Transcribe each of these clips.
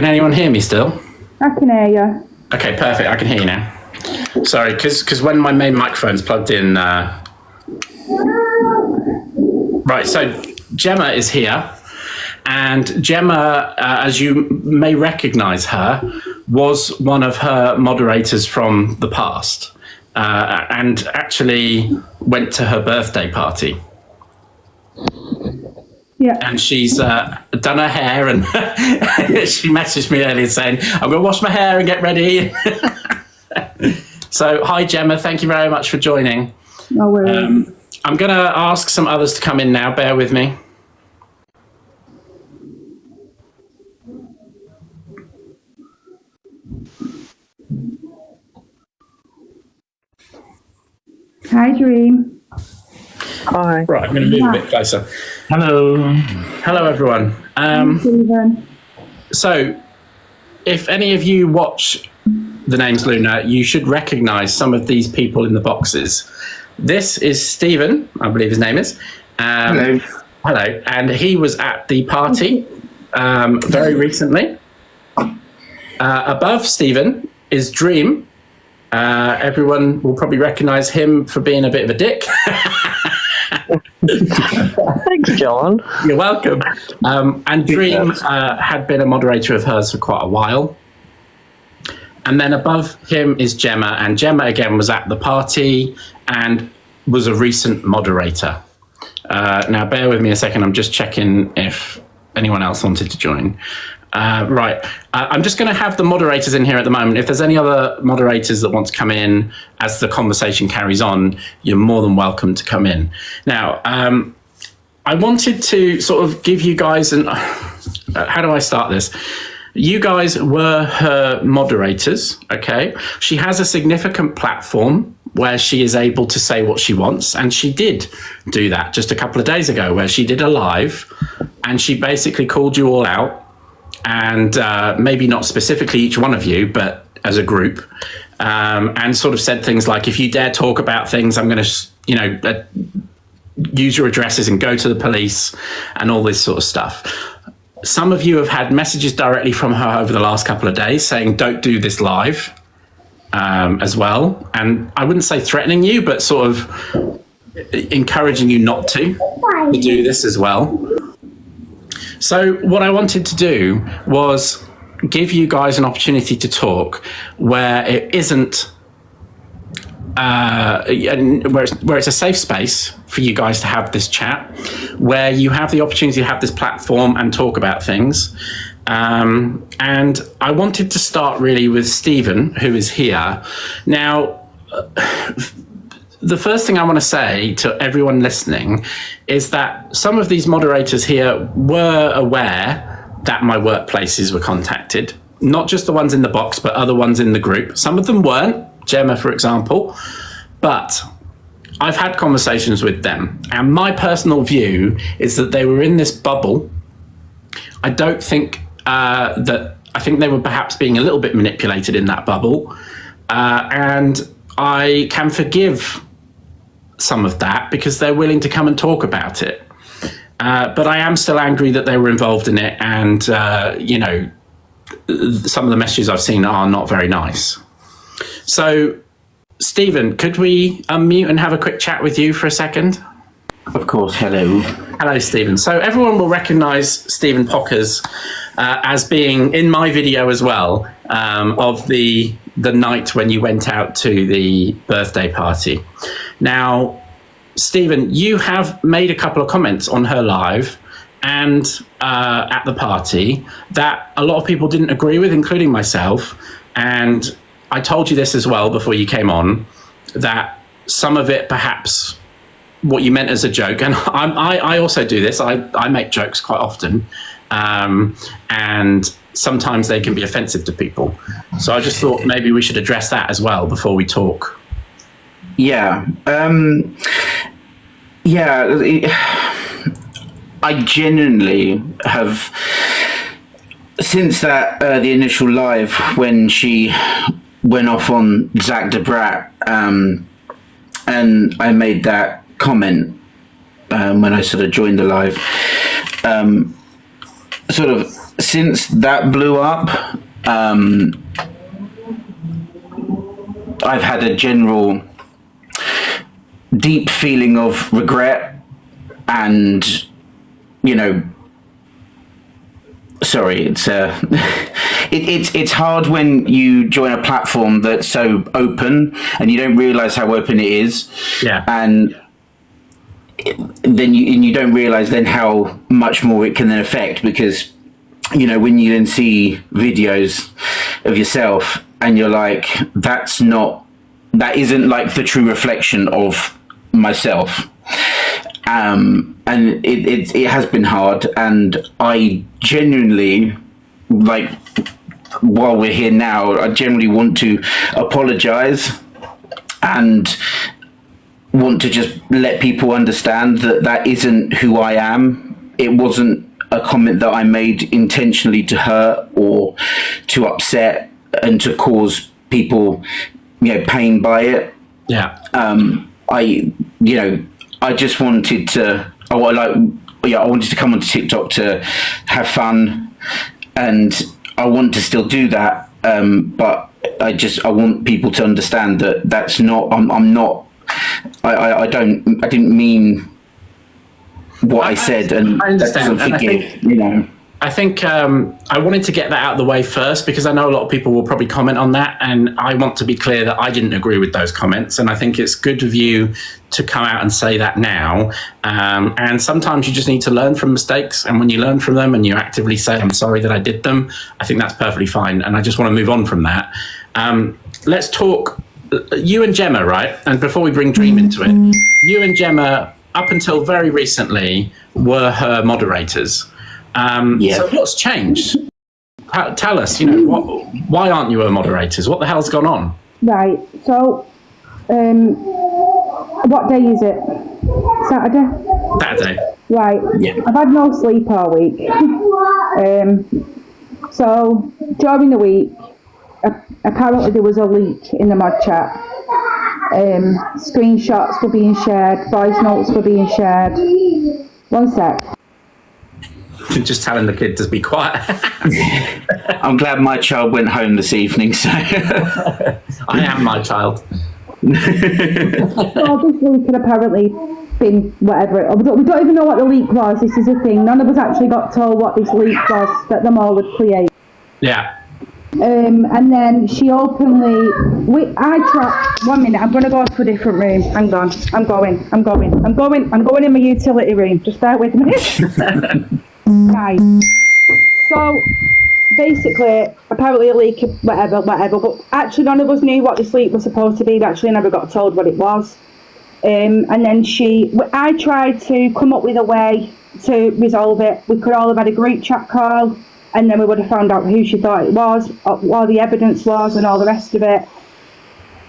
Can anyone hear me still? I can hear you. Okay, perfect. I can hear you now. Sorry, because when my main microphone's plugged in... Right, so Gemma is here. And Gemma, as you may recognise her, was one of her moderators from the past and actually went to her birthday party. Yeah. And she's done her hair, and she messaged me earlier saying, I'm going to wash my hair and get ready. So, hi, Gemma. Thank you very much for joining. No worries. I'm going to ask some others to come in now. Bear with me. Hi, Dream. Hi. Right, I'm going to move a bit closer. Hello. Hello, everyone. Stephen. So, if any of you watch The Name's Luna, you should recognise some of these people in the boxes. This is Stephen, I believe his name is. Hello. Hello. And he was at the party very recently. Above Stephen is Dream. Everyone will probably recognise him for being a bit of a dick. Thanks, John. You're welcome. And Dream had been a moderator of hers for quite a while. And then above him is Gemma, and Gemma again was at the party and was a recent moderator. Now, bear with me a second. I'm just checking if anyone else wanted to join. Right. I'm just going to have the moderators in here at the moment. If there's any other moderators that want to come in as the conversation carries on, you're more than welcome to come in. Now, I wanted to sort of give you guys how do I start this? You guys were her moderators, okay? She has a significant platform where she is able to say what she wants, and she did do that just a couple of days ago, where she did a live and she basically called you all out, and maybe not specifically each one of you, but as a group, and sort of said things like, if you dare talk about things, I'm going to, use your addresses and go to the police and all this sort of stuff. Some of you have had messages directly from her over the last couple of days saying, don't do this live as well. And I wouldn't say threatening you, but sort of encouraging you not to do this as well. So what I wanted to do was give you guys an opportunity to talk where it isn't, where it's a safe space for you guys to have this chat, where you have the opportunity to have this platform and talk about things. And I wanted to start really with Stephen, who is here. Now, the first thing I want to say to everyone listening is that some of these moderators here were aware that my workplaces were contacted, not just the ones in the box, but other ones in the group. Some of them weren't, Gemma, for example, but I've had conversations with them. And my personal view is that they were in this bubble. I don't think I think they were perhaps being a little bit manipulated in that bubble. And I can forgive some of that because they're willing to come and talk about it. But I am still angry that they were involved in it. And, some of the messages I've seen are not very nice. So, Stephen, could we unmute and have a quick chat with you for a second? Of course, hello. Hello, Stephen. So everyone will recognise Stephen Pockers as being in my video as well, of the night when you went out to the birthday party. Now, Stephen, you have made a couple of comments on her live and at the party that a lot of people didn't agree with, including myself. And I told you this as well before you came on, that some of it perhaps what you meant as a joke, and I also do this, I make jokes quite often, and sometimes they can be offensive to people. So I just thought maybe we should address that as well before we talk. Yeah. I genuinely have, since that the initial live when she went off on Zach Debrat, and I made that comment when I sort of joined the live, sort of since that blew up, I've had a general deep feeling of regret and, sorry, it's hard when you join a platform that's so open and you don't realize how open it is. Yeah. And then you don't realize then how much more it can then affect, because when you then see videos of yourself and you're like, that isn't like the true reflection of myself. And it has been hard, and I genuinely, like, while we're here now, I generally want to apologize and want to just let people understand that isn't who I am. It wasn't a comment that I made intentionally to hurt or to upset and to cause people, pain by it. Yeah. I just wanted to, I wanted to come onto TikTok to have fun, and I want to still do that. But I want people to understand that that's not, I didn't mean what I said, and I understand. that doesn't forgive, I think I wanted to get that out of the way first, because I know a lot of people will probably comment on that, and I want to be clear that I didn't agree with those comments, and I think it's good of you to come out and say that now. And sometimes you just need to learn from mistakes, and when you learn from them and you actively say, I'm sorry that I did them, I think that's perfectly fine, and I just want to move on from that. Let's talk, you and Gemma, right? And before we bring Dream into it, you and Gemma, up until very recently, were her moderators. So what's changed? Tell us, why aren't you her moderators? What the hell's gone on? Right, so, what day is it? Saturday? Saturday. Right. Yeah. I've had no sleep all week. So, during the week, apparently there was a leak in the mod chat. Screenshots were being shared, voice notes were being shared. One sec. Just telling the kid to be quiet. I'm glad my child went home this evening, so I am my child. So this leak had apparently been whatever. We don't even know what the leak was. This is the thing. None of us actually got told what this leak was that them all would create. Yeah. And then she openly, I tried, 1 minute, I'm going to go to a different room. Hang on, I'm going in my utility room. Just bear with me. Right. So, basically, apparently a leak, whatever, but actually none of us knew what this leak was supposed to be. We actually never got told what it was. And then I tried to come up with a way to resolve it. We could all have had a group chat call, and then we would have found out who she thought it was, what the evidence was, and all the rest of it.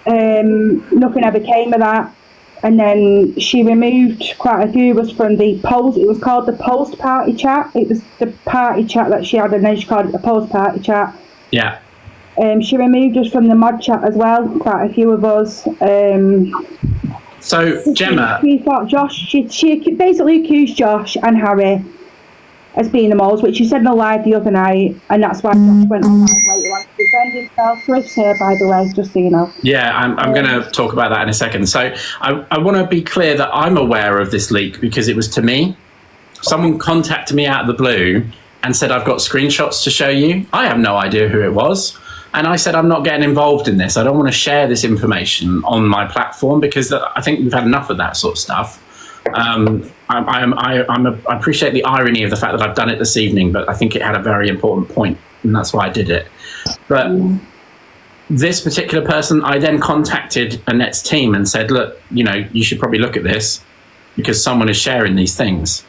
Nothing ever came of that. And then she removed quite a few of us from the post. It was called the post party chat. It was the party chat that she had, and then she called it the post party chat. Yeah. She removed us from the mod chat as well, quite a few of us. So, Gemma... She thought she basically accused Josh and Harry as being the moles, which she said in a live the other night, and that's why Josh went on live later on to defend himself. Griff's here, by the way, just so you know. Yeah, I'm going to talk about that in a second. So I want to be clear that I'm aware of this leak because it was to me. Someone contacted me out of the blue and said, I've got screenshots to show you. I have no idea who it was. And I said, I'm not getting involved in this. I don't want to share this information on my platform because I think we've had enough of that sort of stuff. I appreciate the irony of the fact that I've done it this evening, but I think it had a very important point, and that's why I did it. But this particular person, I then contacted Annette's team and said, look, you should probably look at this because someone is sharing these things.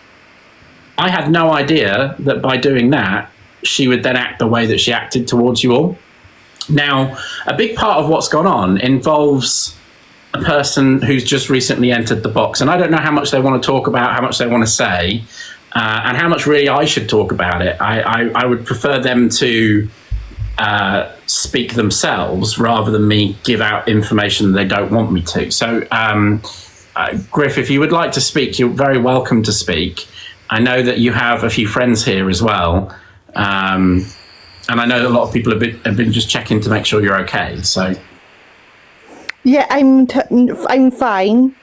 I had no idea that by doing that, she would then act the way that she acted towards you all. Now, a big part of what's gone on involves a person who's just recently entered the box, and I don't know how much they want to talk about, how much they want to say, and how much really I should talk about it. I would prefer them to speak themselves rather than me give out information they don't want me to. So, Griff, if you would like to speak, you're very welcome to speak. I know that you have a few friends here as well. And I know a lot of people have been just checking to make sure you're okay. So Yeah, I'm fine.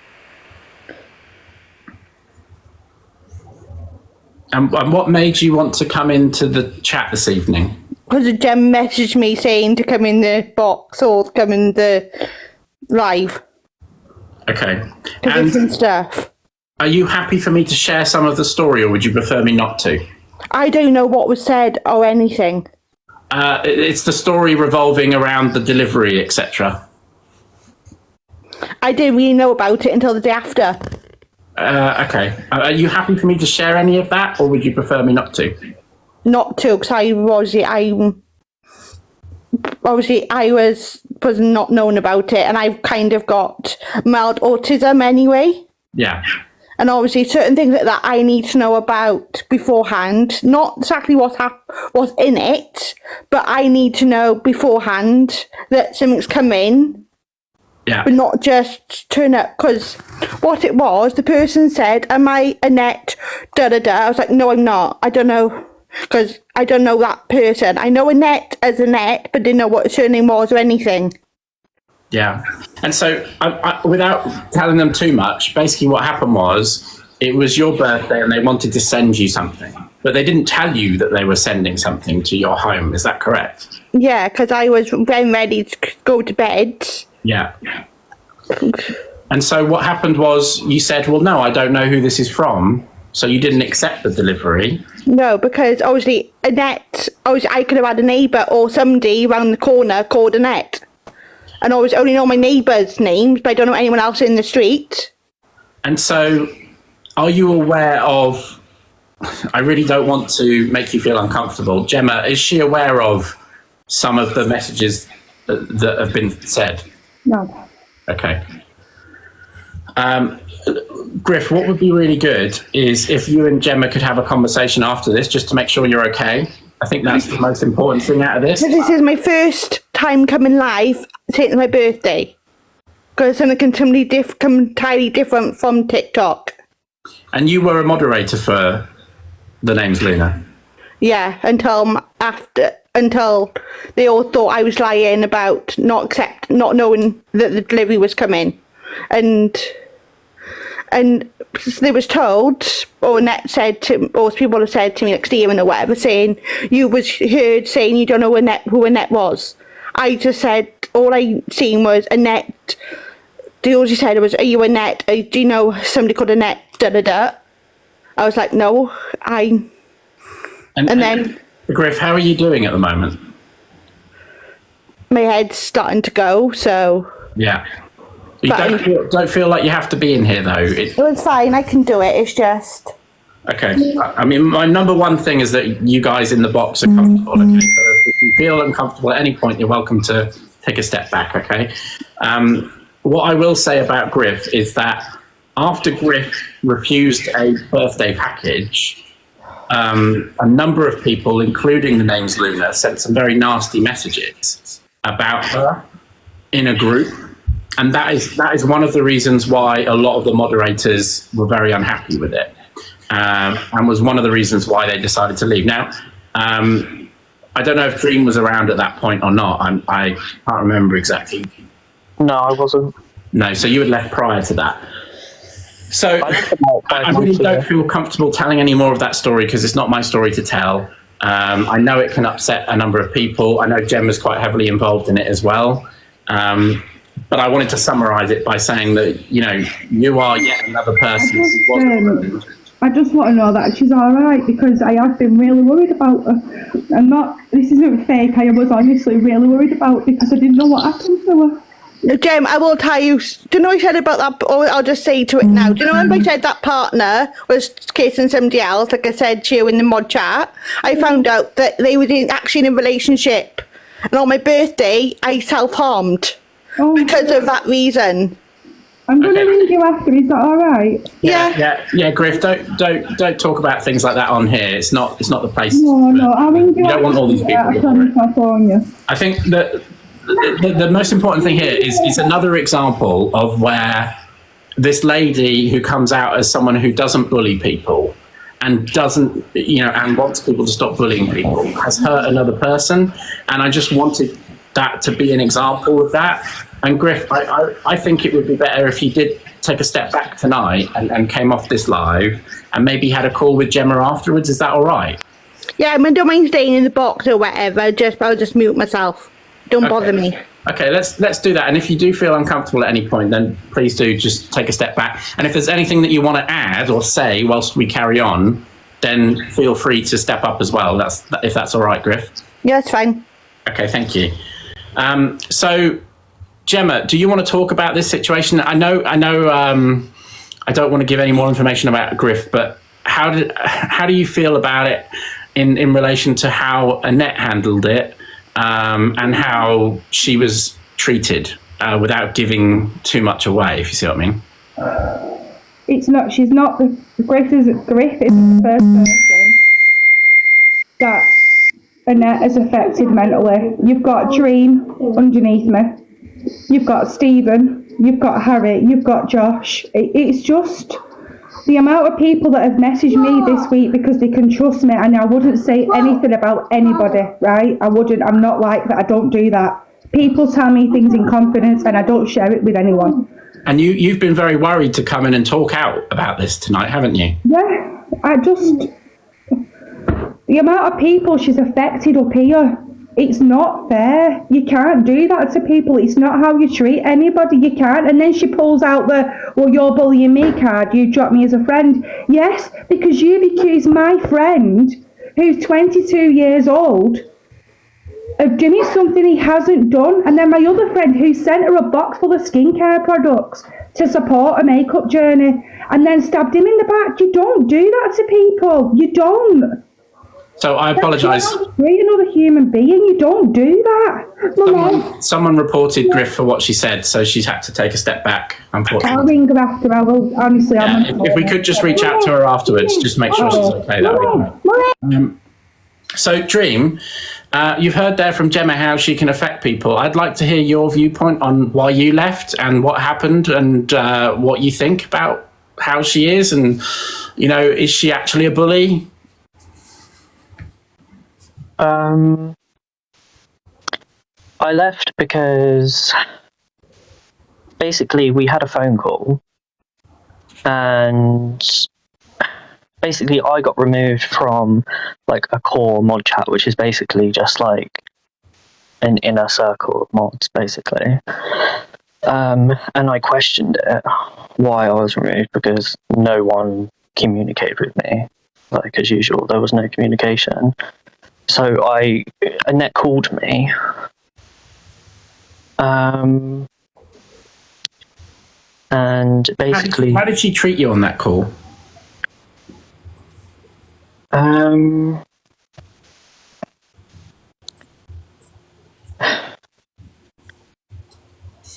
and what made you want to come into the chat this evening? Because Jem messaged me saying to come in the box or come in the live. Okay. To do some stuff. Are you happy for me to share some of the story, or would you prefer me not to? I don't know what was said or anything. It's the story revolving around the delivery, etc. I didn't really know about it until the day after. Okay. Are you happy for me to share any of that, or would you prefer me not to? Not to, because I was not known about it, and I've kind of got mild autism anyway. Yeah. And obviously certain things like that I need to know about beforehand. Not exactly what's in it, but I need to know beforehand that something's coming. Yeah. But not just turn up, because what it was, the person said, am I Annette, da-da-da. I was like, no, I'm not. I don't know, because I don't know that person. I know Annette as Annette, but didn't know what her surname was or anything. Yeah. And so, without telling them too much, basically what happened was, it was your birthday and they wanted to send you something, but they didn't tell you that they were sending something to your home. Is that correct? Yeah, because I was then ready to go to bed. Yeah. And so what happened was you said, well, no, I don't know who this is from. So you didn't accept the delivery. No, because obviously I could have had a neighbour or somebody around the corner called Annette. And I only know my neighbours' names, but I don't know anyone else in the street. And so are you aware of, I really don't want to make you feel uncomfortable. Gemma, is she aware of some of the messages that have been said? No. Okay. Griff, what would be really good is if you and Gemma could have a conversation after this, just to make sure you're okay. I think that's the most important thing out of this. This is my first time coming live since my birthday. Because something entirely different from TikTok. And you were a moderator for The Name's Luna? Yeah, until they all thought I was lying about not knowing that the delivery was coming. And they was told, or Annette said to, or people have said to me, like Stephen or whatever, saying you was heard saying you don't know who Annette was. I just said, all I seen was Annette. All she said was, are you Annette? Do you know somebody called Annette? Da da da. I was like, no, And then Griff, how are you doing at the moment? my head's starting to go, so. Yeah. You don't feel like you have to be in here, though. It's fine, I can do it, it's just... Okay. I mean, my number one thing is that you guys in the box are comfortable. Okay? So if you feel uncomfortable at any point, you're welcome to take a step back, okay? What I will say about Griff is that after Griff refused a birthday package, a number of people, including The Name's Luna, sent some very nasty messages about her in a group. And that is one of the reasons why a lot of the moderators were very unhappy with it, and was one of the reasons why they decided to leave. Now, I don't know if Dream was around at that point or not. I can't remember exactly. No, I wasn't. No, so you had left prior to that. So I really don't feel comfortable telling any more of that story because it's not my story to tell. I know it can upset a number of people. I know Gemma's quite heavily involved in it as well. But I wanted to summarise it by saying that, you know, you are yet another person who wasn't. I just want to know that she's all right, because I have been really worried about her. This isn't fake, I was honestly really worried about, because I didn't know what happened to her. No, Jem, I will tell you, do you know what I said about that, or I'll just say to it now, do you know when I said that partner was kissing somebody else, like I said to you in the mod chat? I found out that they were actually in a relationship, and on my birthday, I self-harmed. Because of that reason. I'm going to ring you after. Is that all right? Yeah. Griff, don't talk about things like that on here. It's not the place. No, I'll ring you. You don't want all these people. I promise I'll phone you. I think that the most important thing here is another example of where this lady who comes out as someone who doesn't bully people and doesn't, and wants people to stop bullying people, has hurt another person. And I just wanted that to be an example of that. And Griff, I think it would be better if you did take a step back tonight and came off this live and maybe had a call with Gemma afterwards. Is that all right? Yeah, I mean, don't mind staying in the box or whatever. I'll just mute myself. Don't bother me. Okay, let's do that. And if you do feel uncomfortable at any point, then please do just take a step back. And if there's anything that you want to add or say whilst we carry on, then feel free to step up as well. If that's all right, Griff. Yeah, it's fine. Okay, thank you. So, Gemma, do you want to talk about this situation? I know. I don't want to give any more information about Griff, but how do you feel about it in relation to how Annette handled it? And how she was treated without giving too much away, if you see what I mean. She's not, Griff is the first person that Annette has affected mentally. You've got Dream underneath me. You've got Stephen. You've got Harry. You've got Josh. It's just the amount of people that have messaged me this week because they can trust me, and I wouldn't say anything about anybody, right? I wouldn't. I'm not like that. I don't do that. People tell me things in confidence and I don't share it with anyone. And you've been very worried to come in and talk out about this tonight, haven't you? Yeah, the amount of people she's affected up here, it's not fair. You can't do that to people. It's not how you treat anybody. You can't. And then she pulls out you're bullying me card. You dropped me as a friend. Yes, because you've accused my friend, who's 22 years old, of doing something he hasn't done. And then my other friend, who sent her a box full of skincare products to support a makeup journey, and then stabbed him in the back. You don't do that to people. You don't. So I apologise. Treat another human being. You don't do that. Someone reported Griff for what she said, so she's had to take a step back, unfortunately. I'll ring her after. I will, honestly. Yeah, if we could just reach out to her afterwards, just make sure she's okay. That would be great. So, Dream, you've heard there from Gemma how she can affect people. I'd like to hear your viewpoint on why you left and what happened, and what you think about how she is, and is she actually a bully? I left because basically we had a phone call, and basically I got removed from like a core mod chat, which is basically just like an inner circle of mods, basically. And I questioned it, why I was removed, because no one communicated with me. Like as usual, there was no communication. So Annette called me. And basically, how did she treat you on that call?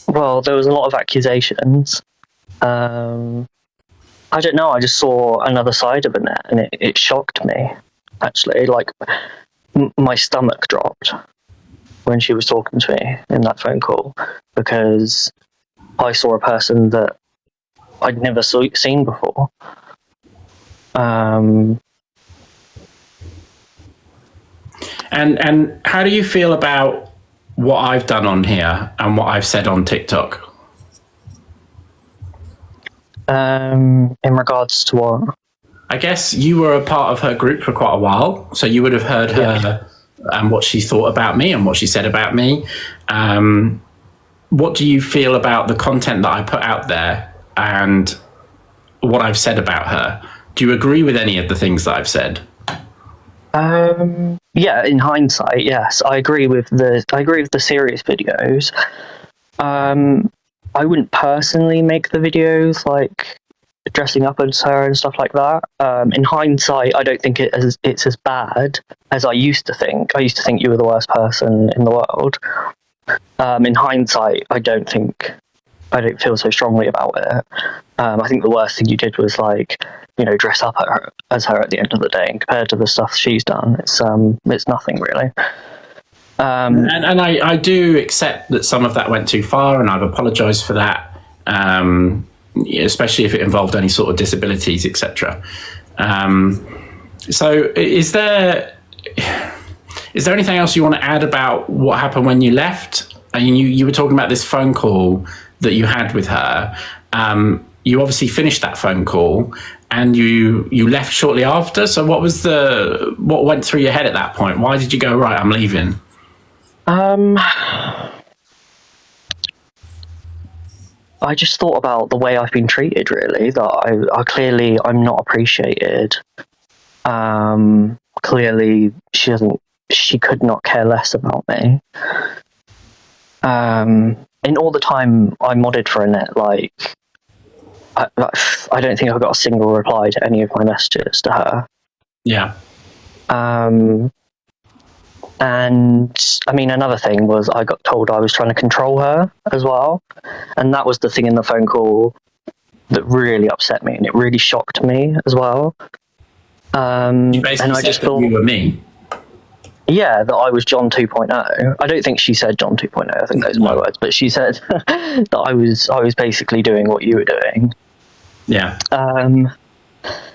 Well, there was a lot of accusations. I don't know, I just saw another side of Annette, and it shocked me, actually. Like, my stomach dropped when she was talking to me in that phone call, because I saw a person that I'd never seen before. And how do you feel about what I've done on here and what I've said on TikTok? In regards to what? I guess you were a part of her group for quite a while, so you would have heard her and what she thought about me and what she said about me. What do you feel about the content that I put out there and what I've said about her? Do you agree with any of the things that I've said? Yeah, in hindsight, yes, I agree with the serious videos. I wouldn't personally make the videos like dressing up as her and stuff like that. In hindsight, I don't think it's as bad as I used to think. I used to think you were the worst person in the world. In hindsight, I don't feel so strongly about it. I think the worst thing you did was dress up as her at the end of the day, and compared to the stuff she's done, it's nothing really. And I do accept that some of that went too far, and I've apologised for that, especially if it involved any sort of disabilities, etc. So is there anything else you want to add about what happened when you left? And you were talking about this phone call that you had with her. You obviously finished that phone call and you left shortly after. So what went through your head at that point? Why did you go, right, I'm leaving? I just thought about the way I've been treated, really, that I'm not appreciated. Clearly she could not care less about me. In all the time I modded for Annette, like, I don't think I got a single reply to any of my messages to her. Yeah. And I mean, another thing was I got told I was trying to control her as well. And that was the thing in the phone call that really upset me, and it really shocked me as well. You basically and I said just that thought, you were me. Yeah, that I was John 2.0. I don't think she said John 2.0. I think those are my words, but she said that I was basically doing what you were doing. Yeah. And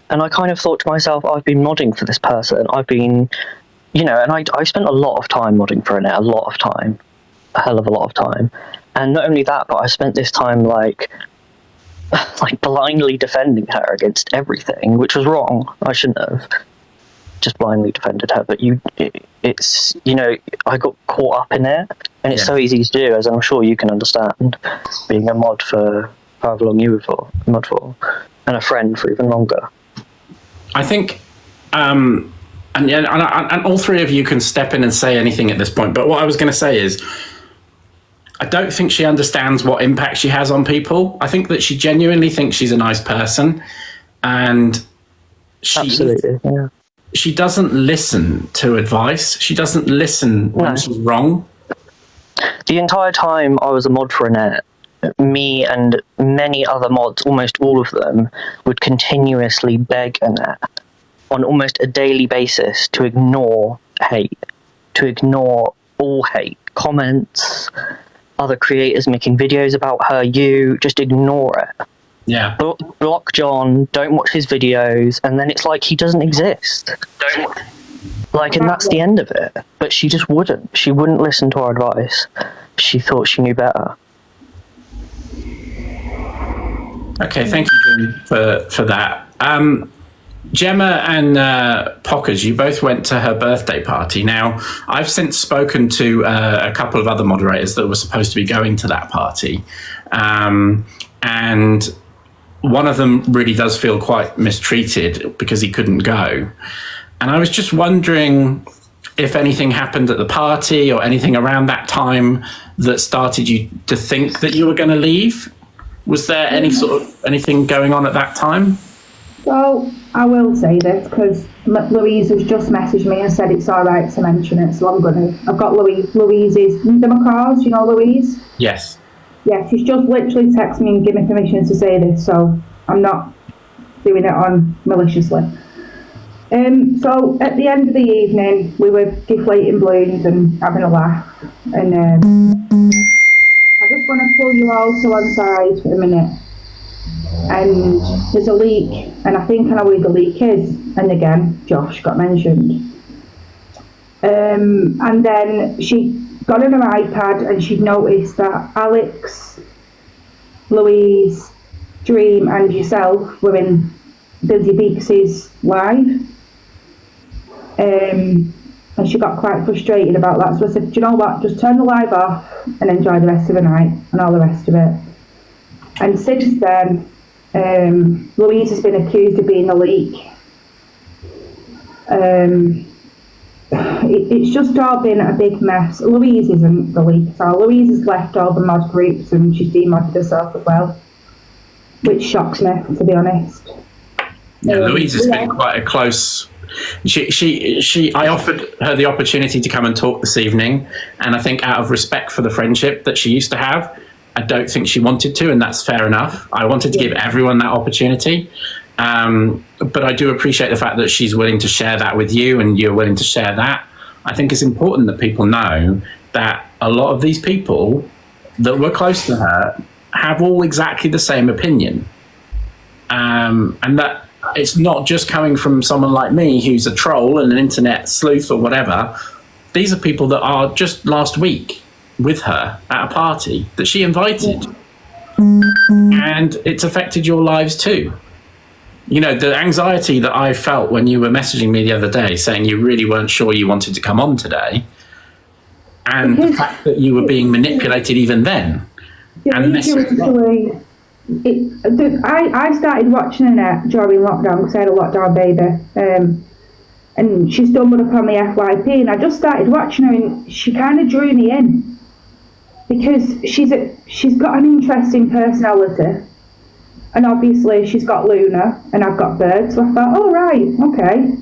I kind of thought to myself, I've been modding for this person. I've been, and I spent a lot of time modding for Annette, a hell of a lot of time. And not only that, but I spent this time like blindly defending her against everything, which was wrong. I shouldn't have just blindly defended her, but I got caught up in it, and it's so easy to do, as I'm sure you can understand, being a mod for however long you were mod for, and a friend for even longer. I think, and all three of you can step in and say anything at this point, but what I was going to say is, I don't think she understands what impact she has on people. I think that she genuinely thinks she's a nice person, and she doesn't listen to advice. She doesn't listen when she's wrong. The entire time I was a mod for Annette, me and many other mods, almost all of them, would continuously beg Annette on almost a daily basis to ignore hate, to ignore all hate, comments, other creators making videos about her, just ignore it. Yeah. Block John, don't watch his videos, and then it's like he doesn't exist. And that's the end of it. But she just wouldn't. She wouldn't listen to our advice. She thought she knew better. Okay, thank you, Jim, for that. Gemma and Pockers, you both went to her birthday party. Now, I've since spoken to a couple of other moderators that were supposed to be going to that party. And one of them really does feel quite mistreated because he couldn't go. And I was just wondering if anything happened at the party or anything around that time that started you to think that you were going to leave. Was there anything going on at that time? So I will say this because Louise has just messaged me and said it's all right to mention it, so I'm gonna. I've got Louise's the McCaws. You know Louise? Yes. Yeah, she's just literally texted me and given me permission to say this, so I'm not doing it on maliciously. So at the end of the evening, we were deflating balloons and having a laugh, and I just want to pull you all to one side for a minute. And there's a leak, and I think I know who the leak is. And again, Josh got mentioned. And then she got on her iPad and she'd noticed that Alex, Louise, Dream, and yourself were in Busy Beaks's live. And she got quite frustrated about that. So I said, do you know what? Just turn the live off and enjoy the rest of the night and all the rest of it. And since then, Louise has been accused of being the leak. It's just all been a big mess. Louise isn't the leak at all. Louise has left all the mod groups and she's demodded herself as well, which shocks me, to be honest. Yeah, Louise has been quite a close. I offered her the opportunity to come and talk this evening, and I think out of respect for the friendship that she used to have, I don't think she wanted to, and that's fair enough. I wanted to give everyone that opportunity. But I do appreciate the fact that she's willing to share that with you and you're willing to share that. I think it's important that people know that a lot of these people that were close to her have all exactly the same opinion. And that it's not just coming from someone like me who's a troll and an internet sleuth or whatever. These are people that are just last week with her at a party that she invited. And it's affected your lives too. You know, the anxiety that I felt when you were messaging me the other day saying you really weren't sure you wanted to come on today, and the fact that you were being manipulated even then. And I started watching Annette during lockdown because I had a lockdown baby. And she stumbled upon my FYP, and I just started watching her, and she kind of drew me in because she's got an interesting personality. And obviously she's got Luna and I've got Bird, so I thought, oh right, okay.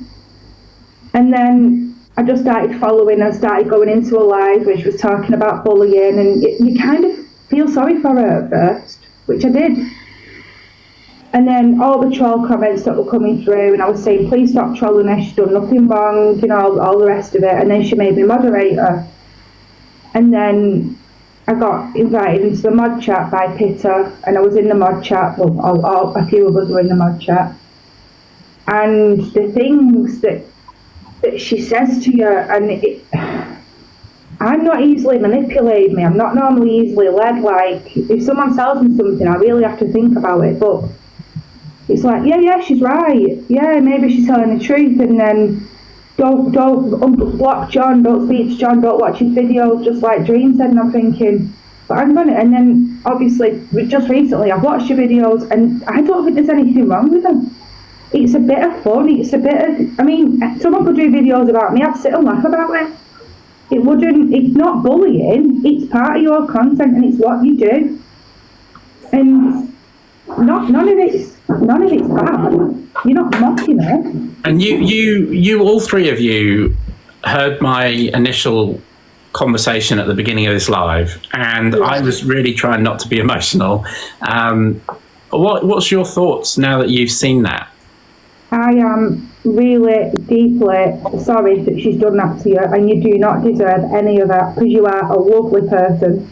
And then I just started following and started going into a live where she was talking about bullying, and you kind of feel sorry for her at first, which I did. And then all the troll comments that were coming through, and I was saying, please stop trolling her, she's done nothing wrong, you know, all the rest of it. And then she made me moderator. And then I got invited into the mod chat by Pitter, and I was in the mod chat. Well, a few of us were in the mod chat. And the things that she says to you, and I'm not easily manipulated. I'm not normally easily led. Like, if someone tells me something, I really have to think about it. But it's like, yeah, she's right. Yeah, maybe she's telling the truth. And then don't block John, don't speak to John, don't watch his videos, just like Dream said. And I'm thinking, but I'm gonna. And then obviously, just recently, I've watched your videos, and I don't think there's anything wrong with them. It's a bit of fun. It's a bit of. I mean, someone could do videos about me. I'd sit and laugh about it. It wouldn't. It's not bullying. It's part of your content, and it's what you do. And none of it's bad. You're not mocking it. And you, all three of you, heard my initial conversation at the beginning of this live, and I was really trying not to be emotional. What's your thoughts now that you've seen that? I am really deeply sorry that she's done that to you, and you do not deserve any of that because you are a lovely person.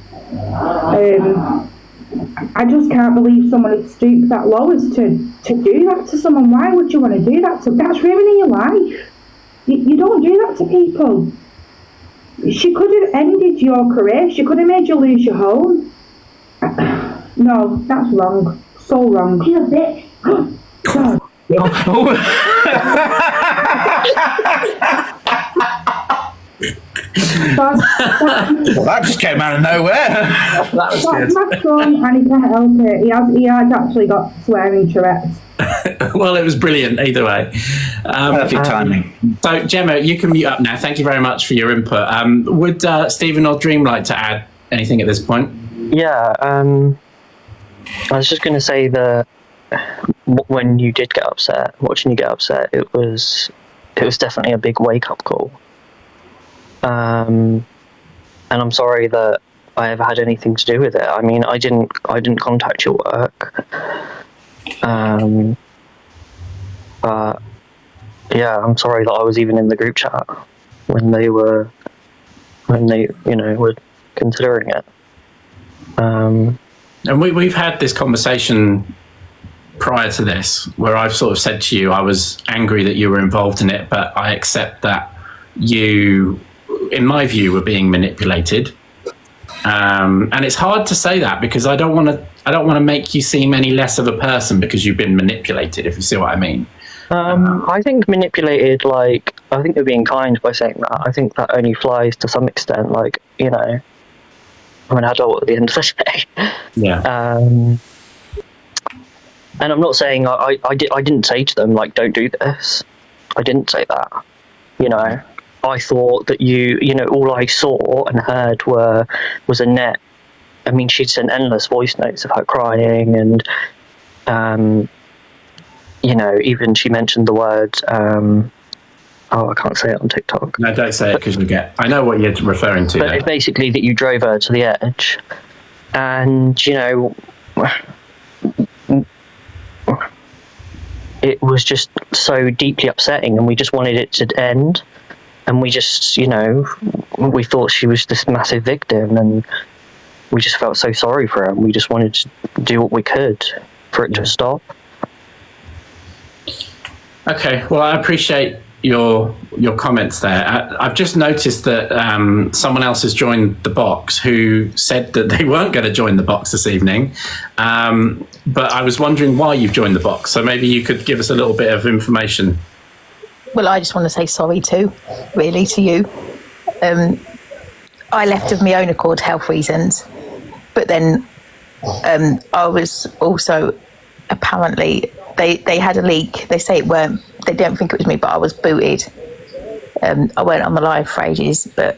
I just can't believe someone would stoop that low as to do that to someone. Why would you want to do that to them? That's ruining your life. You don't do that to people. She could have ended your career. She could have made you lose your home. No, that's wrong. So wrong. She's a bitch. God. Well, that just came out of nowhere. That was good. My son, and he can't help it. He has actually got swearing Tourette's. Well, it was brilliant either way. Perfect timing. So, Gemma, you can mute up now. Thank you very much for your input. Would Stephen or Dream like to add anything at this point? Yeah, I was just going to say that when you did get upset, watching you get upset, it was definitely a big wake-up call. And I'm sorry that I ever had anything to do with it. I mean, I didn't contact your work. But yeah, I'm sorry that I was even in the group chat when they were considering it. And we've had this conversation prior to this where I've sort of said to you I was angry that you were involved in it, but I accept that you, in my view, were being manipulated. And it's hard to say that because I don't want to make you seem any less of a person because you've been manipulated, if you see what I mean. I think manipulated, like, I think you're being kind by saying that. I think that only flies to some extent, like, you know, I'm an adult at the end of the day. Yeah. And I'm not saying I didn't say to them, like, don't do this. I didn't say that. You know, I thought that you know, all I saw and heard was Annette. I mean, she'd sent endless voice notes of her crying, and you know, even she mentioned the word I can't say it on TikTok. No, don't say it because you get. I know what you're referring to. But it's basically that you drove her to the edge, and you know, it was just so deeply upsetting, and we just wanted it to end. And we just, you know, we thought she was this massive victim, and we just felt so sorry for her, and we just wanted to do what we could for it to stop. Okay, well, I appreciate your comments there. I've just noticed that someone else has joined the box who said that they weren't going to join the box this evening, but I was wondering why you've joined the box. So maybe you could give us a little bit of information. Well, I just want to say sorry too, really, to you. I left of my own accord, health reasons, but then I was also apparently they had a leak. They say they don't think it was me, but I was booted. I weren't on the live for ages, but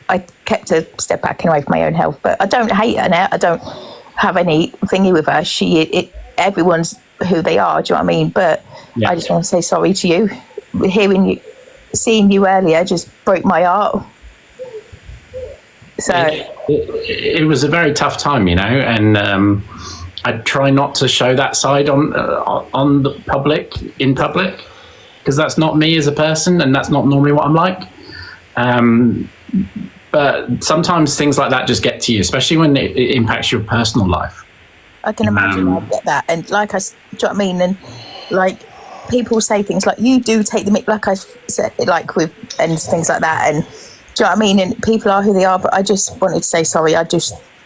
I kept a step back anyway for my own health. But I don't hate Annette. I don't have any thingy with her. Everyone's who they are. Do you know what I mean? But yeah. I just want to say sorry to you. Seeing you earlier just broke my heart. So it was a very tough time, and I try not to show that side on the in public, because that's not me as a person, and that's not normally what I'm like. But sometimes things like that just get to you, especially when it impacts your personal life. I can imagine I get that, and do you know what I mean? And like people say things like, "You do take the mic," like I said, like with and things like that, and do you know what I mean? And people are who they are, but I just wanted to say sorry. I do.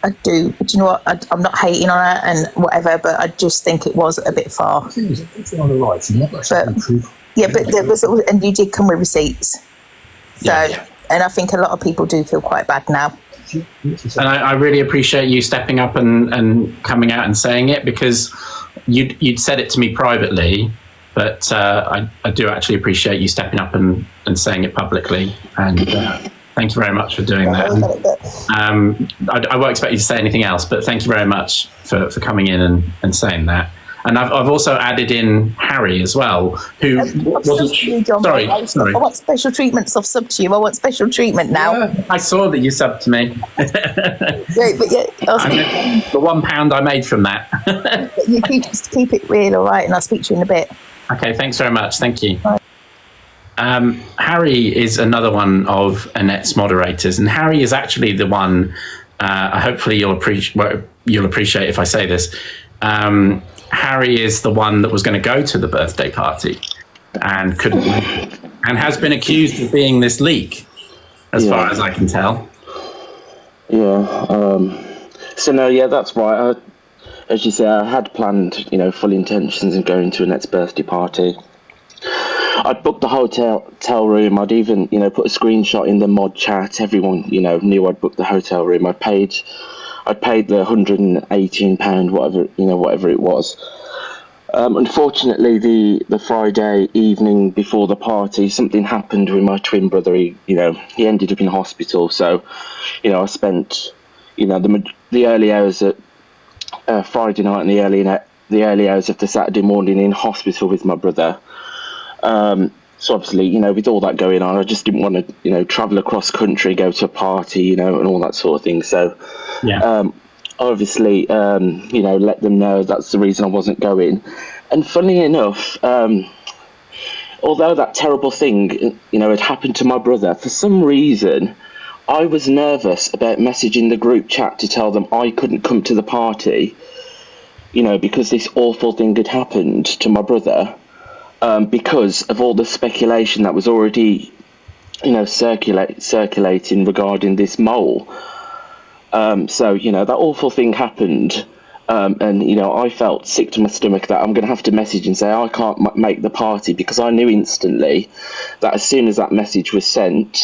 Do you know what? I'm not hating on her and whatever, but I just think it was a bit far. But, yeah, but there was, and you did come with receipts. So, and I think a lot of people do feel quite bad now. And I really appreciate you stepping up and coming out and saying it, because you'd said it to me privately, but I do actually appreciate you stepping up and saying it publicly. And thank you very much for doing that. I won't expect you to say anything else, but thank you very much for coming in and saying that. And I've also added in Harry as well, who wasn't... Sorry. I want special treatment, soft sub to you. I want special treatment now. Yeah, I saw that you subbed to me. The £1 I made from that. You keep it real, all right? And I'll speak to you in a bit. Okay, thanks very much. Thank you. Bye. Harry is another one of Annette's moderators, and Harry is actually the one. Hopefully, you'll appreciate if I say this. Harry is the one that was going to go to the birthday party and couldn't, and has been accused of being this leak, as far as I can tell. Yeah. So no, yeah, that's right. As you say, I had planned, full intentions of going to Annette's birthday party. I'd booked the hotel room. I'd even, put a screenshot in the mod chat. Everyone, knew I'd booked the hotel room. I'd paid the £118, whatever it was. Unfortunately, the Friday evening before the party, something happened with my twin brother. He ended up in hospital. So, I spent, the early hours at Friday night and the early hours of the Saturday morning in hospital with my brother. So obviously, with all that going on, I just didn't want to, travel across country, go to a party, and all that sort of thing. So, obviously, let them know that's the reason I wasn't going. And funnily enough, although that terrible thing, had happened to my brother, for some reason, I was nervous about messaging the group chat to tell them I couldn't come to the party, because this awful thing had happened to my brother. Because of all the speculation that was already, circulating regarding this mole. So, that awful thing happened. And, I felt sick to my stomach that I'm going to have to message and say, I can't make the party, because I knew instantly that as soon as that message was sent,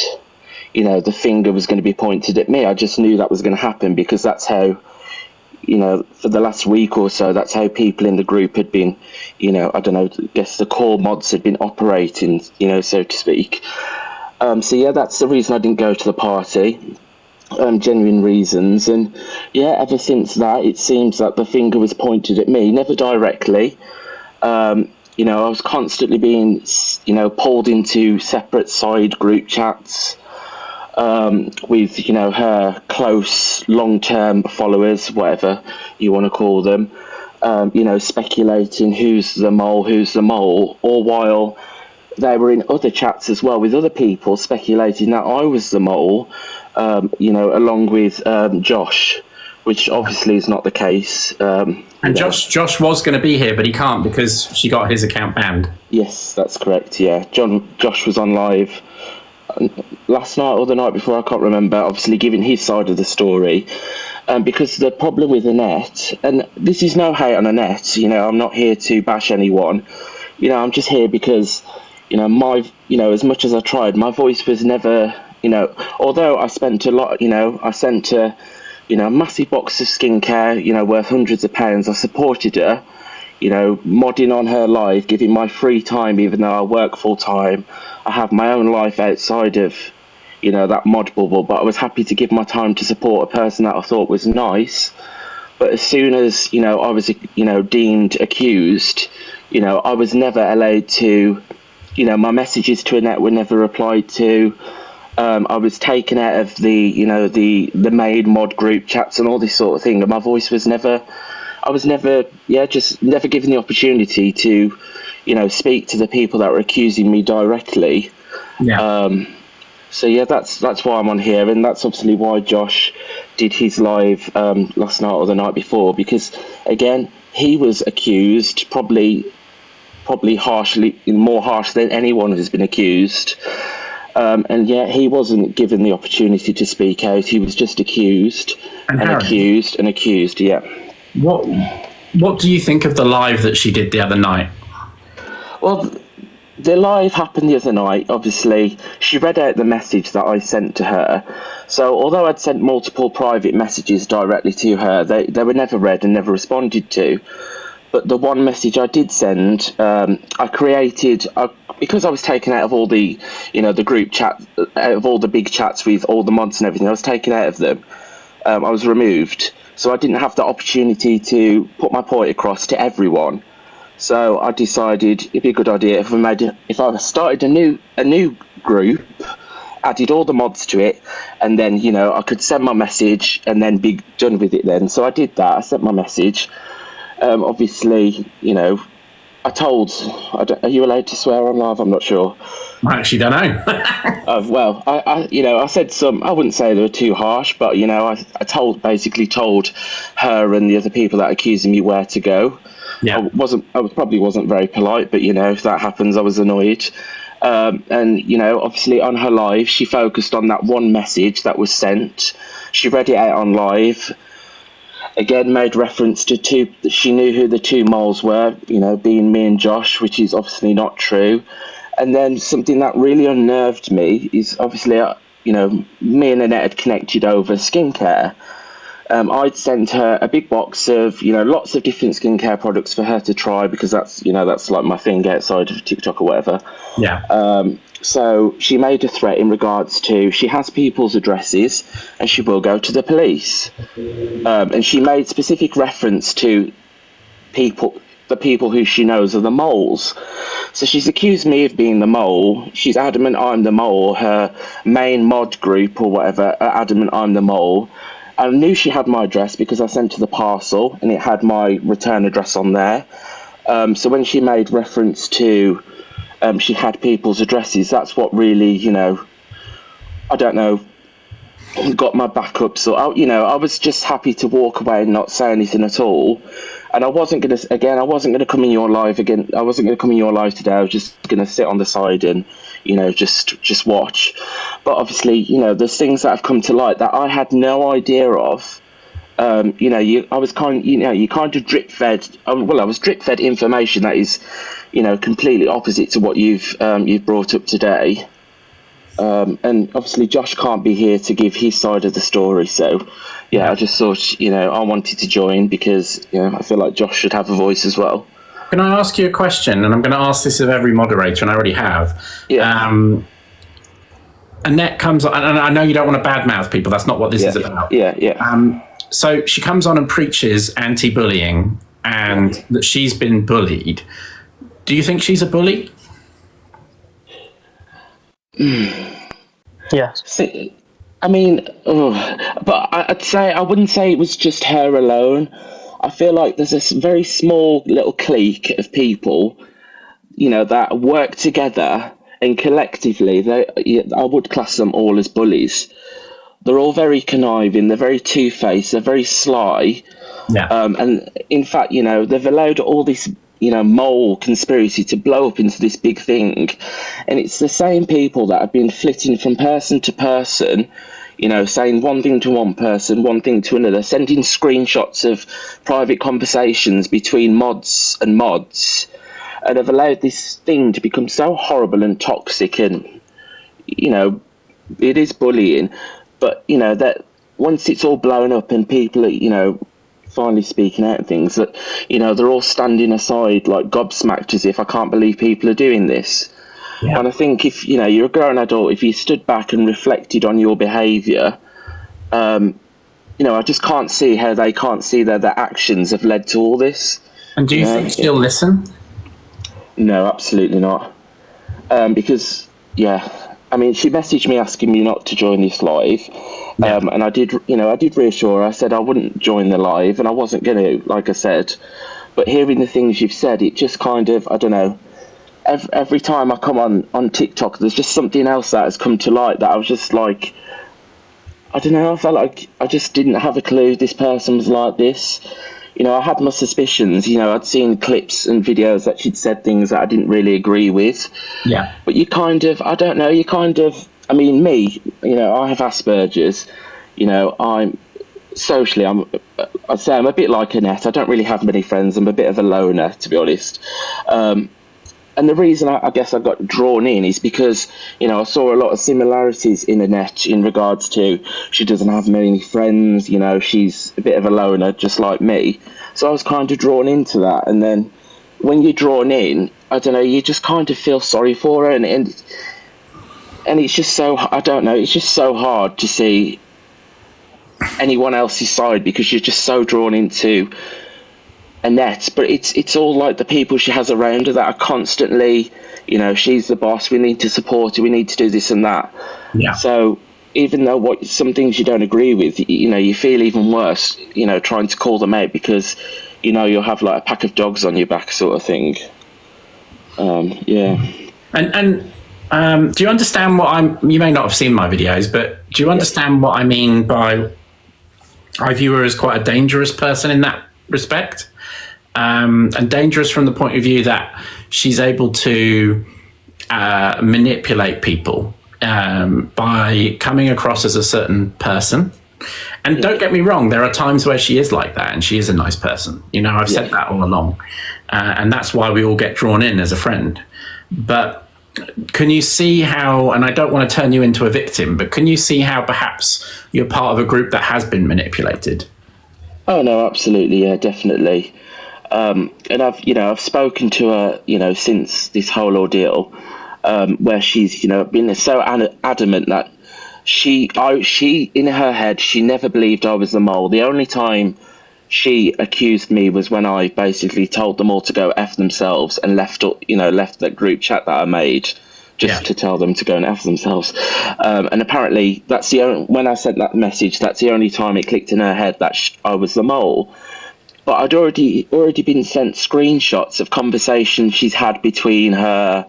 the finger was going to be pointed at me. I just knew that was going to happen, because that's how, for the last week or so, that's how people in the group had been, I don't know, I guess the core mods had been operating, so to speak. So yeah, that's the reason I didn't go to the party, genuine reasons. And yeah, ever since that, it seems that the finger was pointed at me, never directly. I was constantly being, pulled into separate side group chats, with her close long-term followers, whatever you want to call them, speculating who's the mole, all while they were in other chats as well with other people speculating that I was the mole, along with Josh, which obviously is not the case. And Josh was going to be here, but he can't because she got his account banned. Yes, that's correct. Yeah, Josh was on live last night or the night before, I can't remember, obviously giving his side of the story. Because the problem with Annette, and this is no hate on Annette, I'm not here to bash anyone. I'm just here because, as much as I tried, my voice was never, although I spent a lot, I sent her, a massive box of skincare, worth hundreds of pounds. I supported her, modding on her live, giving my free time, even though I work full time. I have my own life outside of, that mod bubble, but I was happy to give my time to support a person that I thought was nice. But as soon as, I was, deemed accused, I was never allowed to, my messages to Annette were never replied to. I was taken out of the main mod group chats and all this sort of thing. And my voice was never, just never given the opportunity to, speak to the people that were accusing me directly. Yeah. So yeah, that's why I'm on here, and that's obviously why Josh did his live last night or the night before, because again, he was accused probably harshly, more harsh than anyone has been accused. And yet he wasn't given the opportunity to speak out. He was just accused and accused and accused. Yeah. What do you think of the live that she did the other night? Well, the live happened the other night. Obviously, she read out the message that I sent to her. So although I'd sent multiple private messages directly to her, they were never read and never responded to. But the one message I did send, I created, because I was taken out of all the, the group chat, out of all the big chats with all the mods and everything, I was taken out of them. I was removed. So I didn't have the opportunity to put my point across to everyone. So I decided it'd be a good idea if I started a new group, added all the mods to it, and then, I could send my message and then be done with it then. So I did that. I sent my message. Obviously, I told, are you allowed to swear on live? I'm not sure. I actually don't know. Well, I said some, I wouldn't say they were too harsh, but, I basically told her and the other people that accused me where to go. Yeah. I probably wasn't very polite, but, if that happens, I was annoyed. And, obviously on her live, she focused on that one message that was sent. She read it out on live. Again, made reference to she knew who the two moles were, being me and Josh, which is obviously not true. And then something that really unnerved me is obviously, me and Annette had connected over skincare. I'd sent her a big box of, lots of different skincare products for her to try, because that's like my thing outside of TikTok or whatever. Yeah. So she made a threat in regards to, she has people's addresses and she will go to the police. And she made specific reference to the people who she knows are the moles. So she's accused me of being the mole. She's adamant I'm the mole. Her main mod group or whatever are adamant I'm the mole. I knew she had my address because I sent her the parcel and it had my return address on there. So when she made reference to she had people's addresses, that's what really, I don't know, got my back up. So, I was just happy to walk away and not say anything at all. And I wasn't going to come in your live again. I wasn't going to come in your live today. I was just going to sit on the side and, just watch. But obviously, there's things that have come to light that I had no idea of. I was you kind of drip fed. I was drip fed information that is, completely opposite to what you've brought up today. And obviously Josh can't be here to give his side of the story. So, yeah, I just thought, I wanted to join because, I feel like Josh should have a voice as well. Can I ask you a question? And I'm going to ask this of every moderator, and I already have. Yeah. Annette comes on, and I know you don't want to badmouth people. That's not what this is about. Yeah. So she comes on and preaches anti-bullying and that she's been bullied. Do you think she's a bully? Yes. See, I mean, but I wouldn't say it was just her alone. I feel like there's a very small little clique of people, that work together and collectively, I would class them all as bullies. they're all very conniving, they're very two-faced, they're very sly. Yeah. And in fact, they've allowed all this, mole conspiracy to blow up into this big thing. And it's the same people that have been flitting from person to person, saying one thing to one person, one thing to another, sending screenshots of private conversations between mods and mods, and have allowed this thing to become so horrible and toxic. And, it is bullying. But, that once it's all blown up and people are, finally speaking out things, that, they're all standing aside like gobsmacked as if, I can't believe people are doing this. Yeah. And I think if, you're a grown adult, if you stood back and reflected on your behaviour, I just can't see how they can't see that their actions have led to all this. And do you think she'll listen? No, absolutely not. Because, I mean, she messaged me asking me not to join this live, and I did reassure her. I said I wouldn't join the live, and I wasn't going to, like I said. But hearing the things you've said, it just kind of, I don't know, every time I come on TikTok, there's just something else that has come to light that I was just like, I don't know, I felt like I just didn't have a clue this person was like this. I had my suspicions. I'd seen clips and videos that she'd said things that I didn't really agree with. Yeah. But I don't know, I mean, me, I have Asperger's. I'd say I'm a bit like Annette. I don't really have many friends. I'm a bit of a loner, to be honest. And the reason I guess I got drawn in is because, I saw a lot of similarities in Annette in regards to she doesn't have many friends, she's a bit of a loner, just like me. So I was kind of drawn into that. And then when you're drawn in, I don't know, you just kind of feel sorry for her. And it's just so, I don't know, it's just so hard to see anyone else's side because you're just so drawn into Annette. But it's all like the people she has around her that are constantly, she's the boss, we need to support her, we need to do this and that. Yeah. So even though some things you don't agree with, you feel even worse, trying to call them out because, you'll have like a pack of dogs on your back sort of thing. Yeah. And do you understand you may not have seen my videos, but do you understand what I mean by I view her as quite a dangerous person in that respect? And dangerous from the point of view that she's able to manipulate people by coming across as a certain person. And don't get me wrong, there are times where she is like that and she is a nice person. I've said that all along. And that's why we all get drawn in as a friend. But can you see how, and I don't want to turn you into a victim, but can you see how perhaps you're part of a group that has been manipulated? Oh, no, absolutely. Yeah, definitely. And I've spoken to her, since this whole ordeal, where she's, been so adamant that she in her head, she never believed I was the mole. The only time she accused me was when I basically told them all to go F themselves and left that group chat that I made just to tell them to go and F themselves. And apparently when I sent that message, that's the only time it clicked in her head that I was the mole. But I'd already been sent screenshots of conversations she's had between her,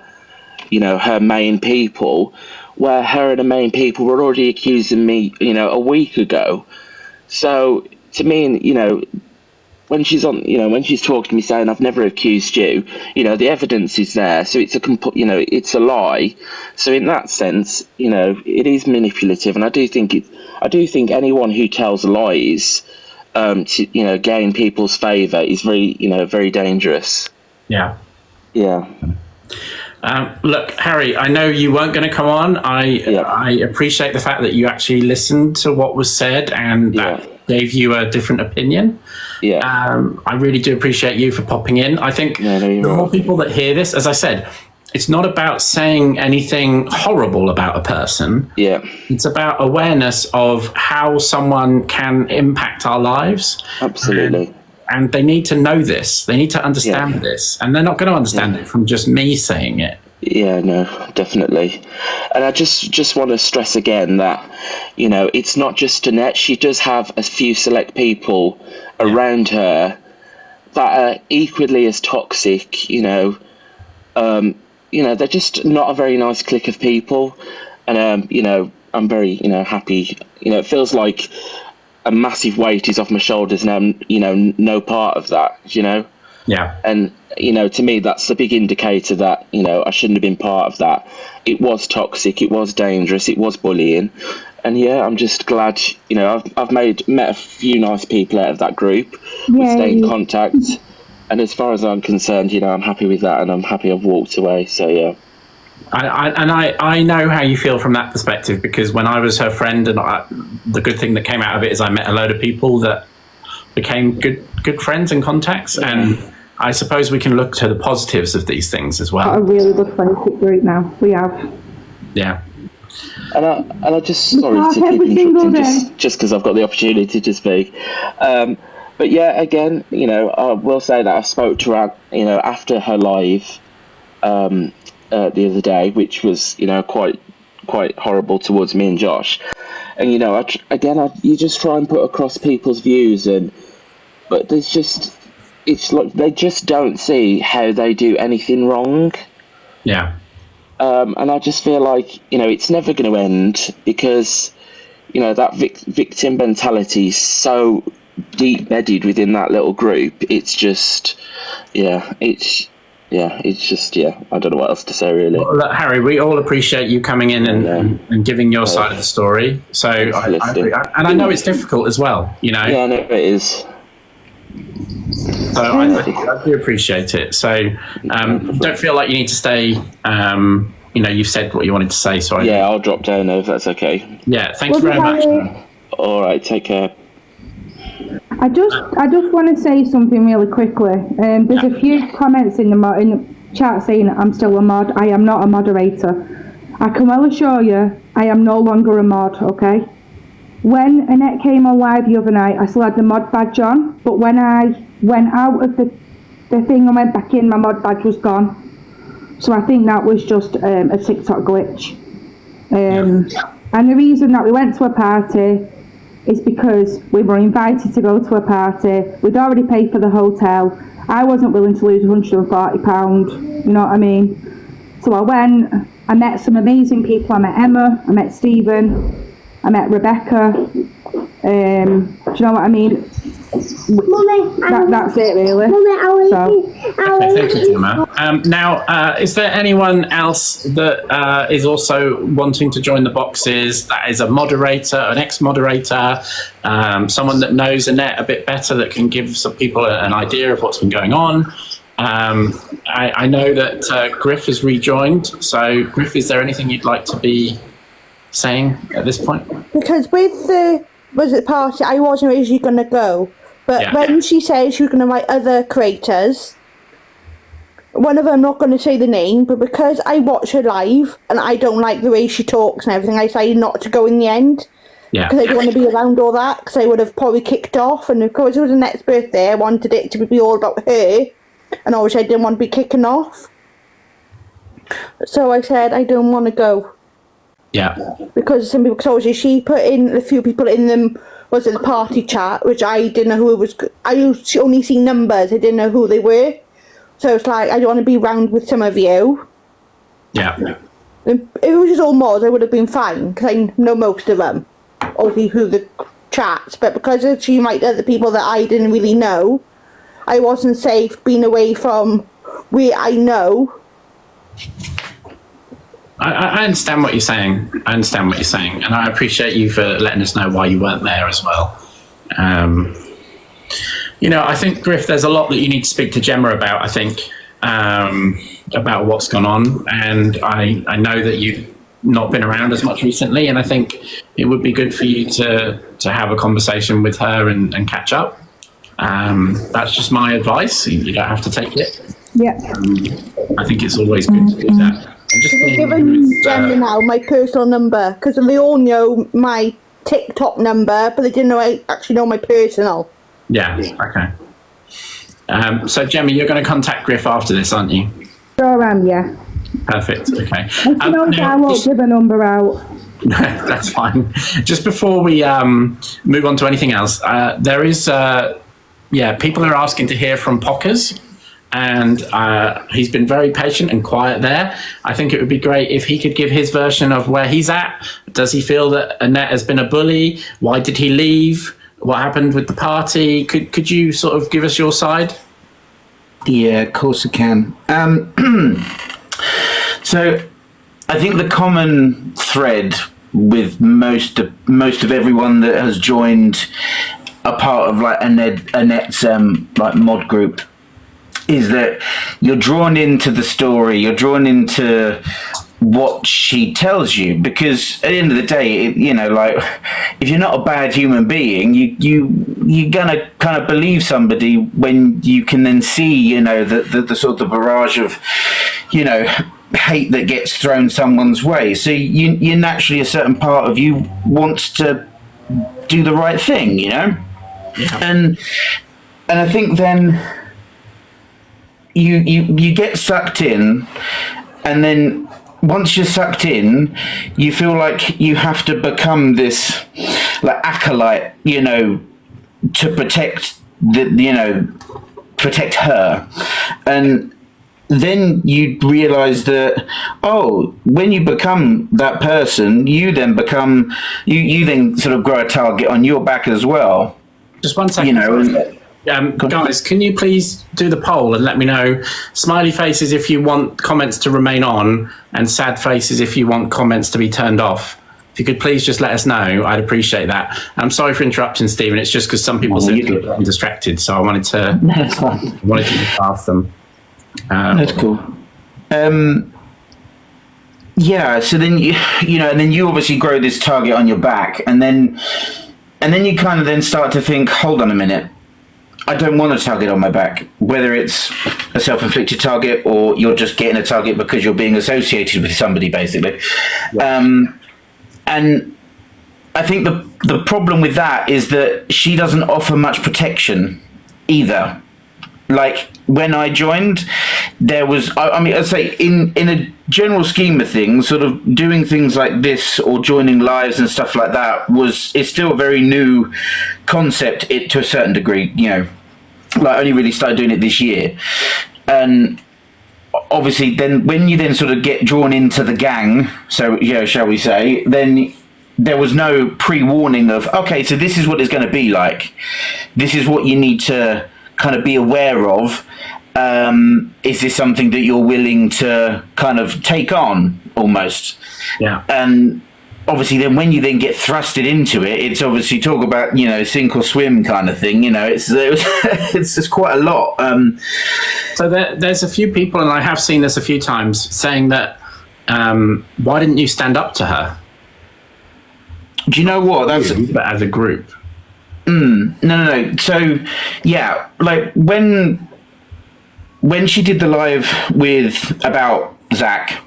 her main people, where her and the main people were already accusing me, a week ago. So to me, when she's talking to me saying I've never accused you, the evidence is there. So it's it's a lie. So in that sense, it is manipulative, and I do think anyone who tells lies to gain people's favour is very dangerous. Yeah. Yeah. Look, Harry, I know you weren't going to come on. I appreciate the fact that you actually listened to what was said and that gave you a different opinion. Yeah. I really do appreciate you for popping in. I think the more people that hear this, as I said, it's not about saying anything horrible about a person. Yeah. It's about awareness of how someone can impact our lives. Absolutely. And they need to know this. They need to understand this. And they're not going to understand it from just me saying it. Yeah, no, definitely. And I just want to stress again that, it's not just Annette. She does have a few select people around her that are equally as toxic, they're just not a very nice clique of people. And, I'm very, happy. It feels like a massive weight is off my shoulders now. No part of that. Yeah. And to me, that's a big indicator that I shouldn't have been part of that. It was toxic. It was dangerous. It was bullying. And yeah, I'm just glad. I've met a few nice people out of that group. We stay in contact. And as far as I'm concerned, I'm happy with that, and I'm happy I've walked away. So yeah. I know how you feel from that perspective, because when I was her friend, and the good thing that came out of it is I met a load of people that became good friends and contacts, and I suppose we can look to the positives of these things as well. Got a really good friendship group now. We have. Yeah. And I just sorry to keep interrupting just because I've got the opportunity to speak. But yeah, again, I will say that I spoke to her, after her live. The other day, which was quite horrible towards me and Josh, and you just try and put across people's views, but it's like they just don't see how they do anything wrong. Yeah. And I just feel like it's never going to end, because that victim mentality is so deep bedded within that little group. It's just I don't know what else to say, really. Well, look, Harry, we all appreciate you coming in and giving your side of the story. So, I know it's difficult as well, Yeah, I know it is. So I do appreciate it. So don't feel like you need to stay. You've said what you wanted to say. So I'll drop down if that's okay. Yeah, thank you very much. All right, take care. I just want to say something really quickly. There's a few comments in the chat saying I'm still a mod. I am not a moderator. I can well assure you I am no longer a mod, okay? When Annette came on live the other night, I still had the mod badge on, but when I went out of the thing and went back in, my mod badge was gone. So I think that was just a TikTok glitch. And the reason that we went to a party is because we were invited to go to a party. We'd already paid for the hotel. I wasn't willing to lose £140, you know what I mean? So I went, I met some amazing people. I met Emma, I met Stephen, I met Rebecca. Do you know what I mean? That's it, really. Okay, thank you, Gemma. Now, is there anyone else that is also wanting to join the boxes, that is a moderator, an ex-moderator, someone that knows Annette a bit better, that can give some people an idea of what's been going on? I know that Griff has rejoined. So, Griff, is there anything you'd like to be saying at this point? Because with the party, I wasn't originally going to go. But when she said she was going to write other creators, one of them, I'm not going to say the name, but because I watch her live and I don't like the way she talks and everything, I decided not to go in the end. Yeah. Because I didn't want to be around all that, because I would have probably kicked off. And of course, it was Annette's birthday. I wanted it to be all about her. And obviously, I didn't want to be kicking off. So I said, I don't want to go. Yeah. Because some people, obviously, she put in a few people in them. Was it the party chat, which I didn't know who it was. I only see numbers. I didn't know who they were. So it's like, I don't want to be round with some of you. Yeah. If it was just all mods, I would have been fine, because I know most of them. Obviously, who the chats. But because she might other people that I didn't really know, I wasn't safe being away from where I know. I understand what you're saying. And I appreciate you for letting us know why you weren't there as well. I think, Griff, there's a lot that you need to speak to Gemma about, I think, about what's gone on. And I know that you've not been around as much recently, and I think it would be good for you to have a conversation with her and catch up. That's just my advice. You don't have to take it. Yeah. I think it's always good to do that. I'm just giving Gemma now my personal number, because they all know my TikTok number, but they didn't know I actually know my personal. Yeah, okay. So, Gemma, you're going to contact Griff after this, aren't you? Sure am, yeah. Perfect, okay. I won't give a number out. That's fine. Just before we move on to anything else, there is, people are asking to hear from Pockers. and he's been very patient and quiet there. I think it would be great if he could give his version of where he's at. Does he feel that Annette has been a bully? Why did he leave? What happened with the party? Could you sort of give us your side? Yeah, of course I can. So I think the common thread with most of everyone that has joined a part of like Annette's like mod group is that you're drawn into the story, you're drawn into what she tells you, because at the end of the day, like, if you're not a bad human being, you're gonna kind of believe somebody when you can then see, the sort of barrage of, hate that gets thrown someone's way. So you naturally, a certain part of you wants to do the right thing, Yeah. And I think then you get sucked in, and then once you're sucked in, you feel like you have to become this like acolyte, to protect protect her. And then you realize that, when you become that person, you then become, you then sort of grow a target on your back as well. Just 1 second. Guys, can you please do the poll and let me know smiley faces if you want comments to remain on, and sad faces if you want comments to be turned off? If you could please just let us know, I'd appreciate that. I'm sorry for interrupting, Stephen. It's just because some people seem to get distracted, so I wanted to. That's fine. I wanted to just ask them. That's cool. Yeah. So then and then you obviously grow this target on your back, and then you kind of then start to think, hold on a minute. I don't want a target on my back, whether it's a self-inflicted target or you're just getting a target because you're being associated with somebody, basically. Yeah. And I think the problem with that is that she doesn't offer much protection either. Like, when I joined, there was, I'd say in a general scheme of things, sort of doing things like this or joining lives and stuff like that it's still a very new concept to a certain degree, like I only really started doing it this year. And obviously then when you then sort of get drawn into the gang, so, shall we say, then there was no pre-warning of, okay, so this is what it's going to be like. This is what you need to kind of be aware of. Is this something that you're willing to kind of take on almost? Yeah. And obviously then when you then get thrusted into it, it's obviously talk about, sink or swim kind of thing, it's just quite a lot. So there's a few people, and I have seen this a few times, saying that, why didn't you stand up to her? Do you know what? That's as a group. No. So, yeah, like when she did the live about Zach,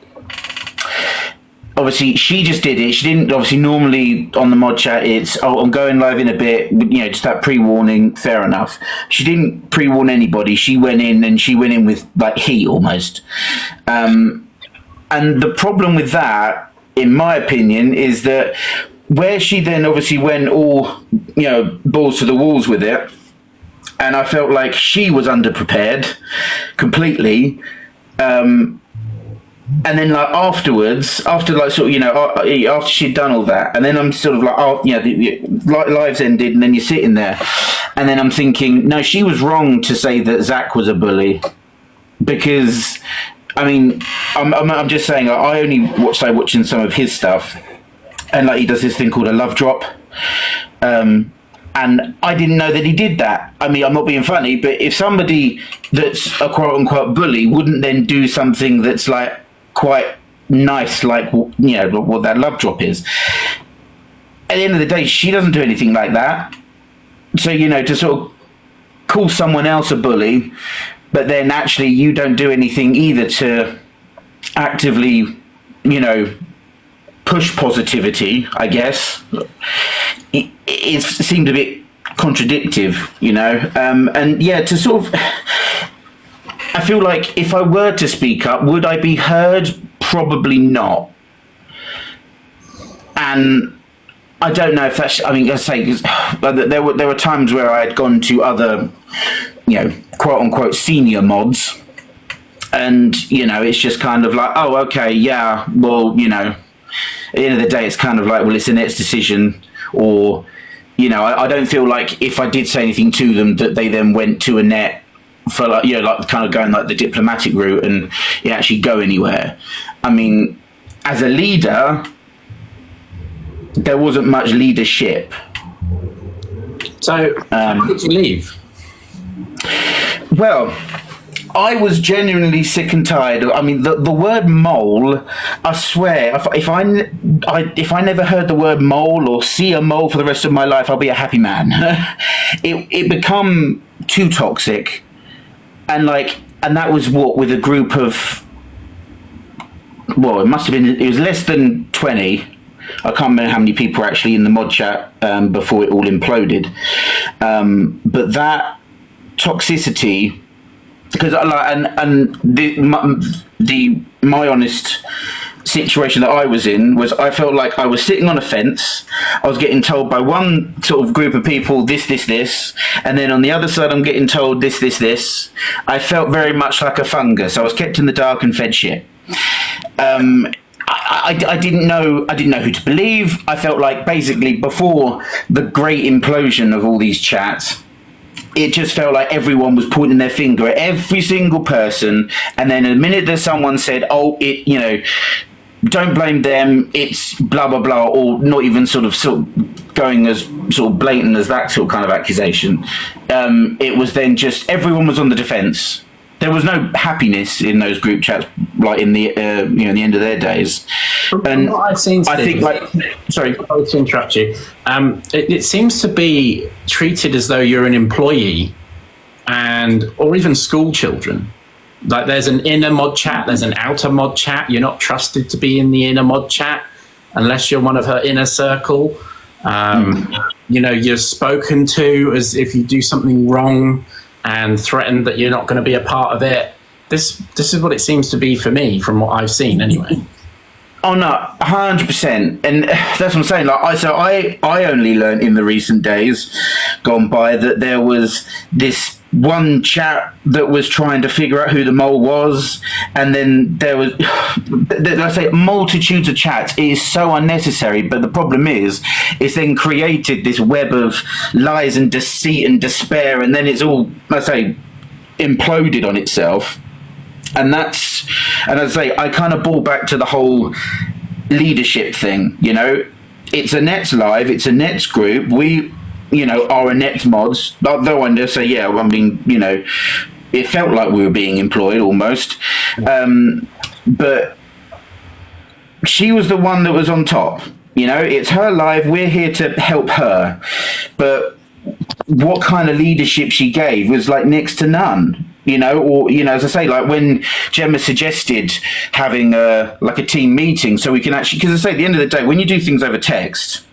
obviously she just did it. She didn't, obviously normally on the mod chat it's, I'm going live in a bit, just that pre-warning, fair enough. She didn't pre-warn anybody. She went in with like heat almost. And the problem with that, in my opinion, is that where she then obviously went all, balls to the walls with it, and I felt like she was underprepared completely. And then like afterwards, after like sort of, after she'd done all that, and then I'm sort of like, the live's ended, and then you're sitting there, and then I'm thinking, no, she was wrong to say that Zach was a bully, because, I'm just saying, I only started watching some of his stuff, and like he does this thing called a love drop, and I didn't know that he did that. I'm not being funny, but if somebody that's a quote unquote bully wouldn't then do something that's like quite nice, like what that love drop is, at the end of the day, she doesn't do anything like that. So to sort of call someone else a bully, but then actually you don't do anything either to actively, push positivity, I guess, it seemed a bit contradictive, and yeah, to sort of, I feel like if I were to speak up, would I be heard? Probably not. And I don't know if that's, I say, there were times where I had gone to other quote unquote senior mods. And, it's just kind of like, oh, okay, yeah, well, at the end of the day, it's kind of like, well, it's Annette's decision. Or, I don't feel like if I did say anything to them that they then went to Annette for like, like kind of going like the diplomatic route and it actually go anywhere. I mean, as a leader, there wasn't much leadership. So, how did you leave? Well, I was genuinely sick and tired. I mean, the word mole, I swear, if I never heard the word mole or see a mole for the rest of my life, I'll be a happy man. It become too toxic. And that was what, with a group of, well, it was less than 20. I can't remember how many people were actually in the mod chat before it all imploded. But that toxicity, because my honest situation that I was in was I felt like I was sitting on a fence. I was getting told by one sort of group of people this, and then on the other side I'm getting told this. I felt very much like a fungus. I was kept in the dark and fed shit. I didn't know who to believe. I felt like basically before the great implosion of all these chats, it just felt like everyone was pointing their finger at every single person, and then the minute that someone said, "Oh, don't blame them, it's blah blah blah," or not even sort of going as sort of blatant as that sort of kind of accusation, it was then just everyone was on the defence. There was no happiness in those group chats, like in the the end of their days. And what I've seen, Steve, I think, sorry to interrupt you. It seems to be treated as though you're an employee, or even school children. Like there's an inner mod chat, there's an outer mod chat. You're not trusted to be in the inner mod chat unless you're one of her inner circle. You're spoken to as if you do something wrong, and threatened that you're not going to be a part of it. This is what it seems to be for me, from what I've seen, anyway. Oh no, 100%, and that's what I'm saying. I only learned in the recent days gone by that there was this one chat that was trying to figure out who the mole was, and then there was, I say, multitudes of chats. It is so unnecessary, but the problem is, it's then created this web of lies and deceit and despair, and then it's all, I say, imploded on itself. And as I say, I kind of ball back to the whole leadership thing. It's Annette's live, it's Annette's group. We, are Annette's mods. Though I say, yeah, I mean, it felt like we were being employed almost. But she was the one that was on top. It's her live. We're here to help her. But what kind of leadership she gave was like next to none. As I say, like when Gemma suggested having a team meeting so we can actually, because I say at the end of the day, when you do things over text,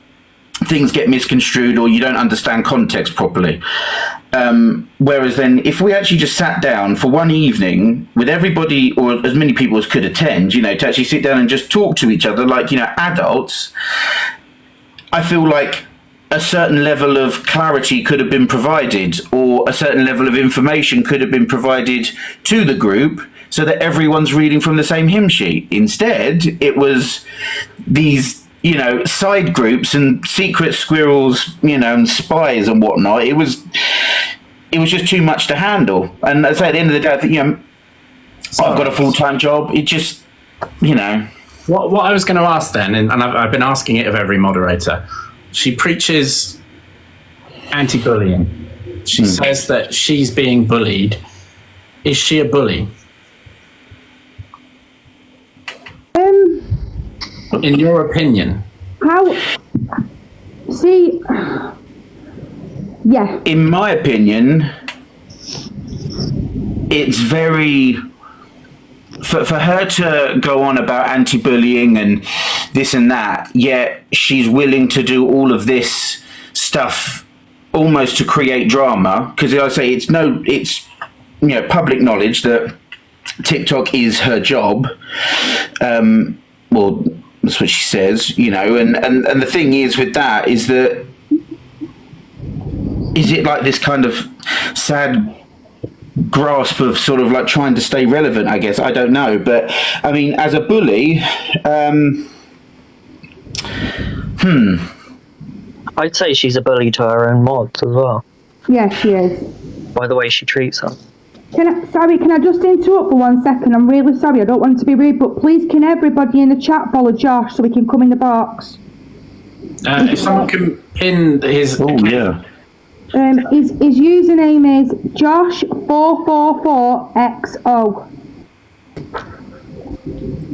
things get misconstrued or you don't understand context properly. Whereas then if we actually just sat down for one evening with everybody, or as many people as could attend, to actually sit down and just talk to each other like, adults, I feel like a certain level of clarity could have been provided, or a certain level of information could have been provided to the group so that everyone's reading from the same hymn sheet. Instead, it was these, side groups and secret squirrels, and spies and whatnot. It was just too much to handle. And as I say, at the end of the day, I think, I've got a full-time job. It just, What I was going to ask then, and I've been asking it of every moderator, she preaches anti-bullying. She says that she's being bullied. Is she a bully? In your opinion? Yeah. In my opinion, it's very... For her to go on about anti-bullying and this and that, yet she's willing to do all of this stuff almost to create drama, because I say it's public knowledge that TikTok is her job. Well, that's what she says, and the thing is with that is that, is it like this kind of sad grasp of sort of like trying to stay relevant, I guess. I don't know. But I mean, as a bully, I'd say she's a bully to her own mods as well, Yeah, she is. by the way she treats them. Can I just interrupt for 1 second? I'm really sorry, I don't want to be rude, but please can everybody in the chat follow Josh so we can come in the box? If someone can pin his... oh yeah. His username is Josh444XO.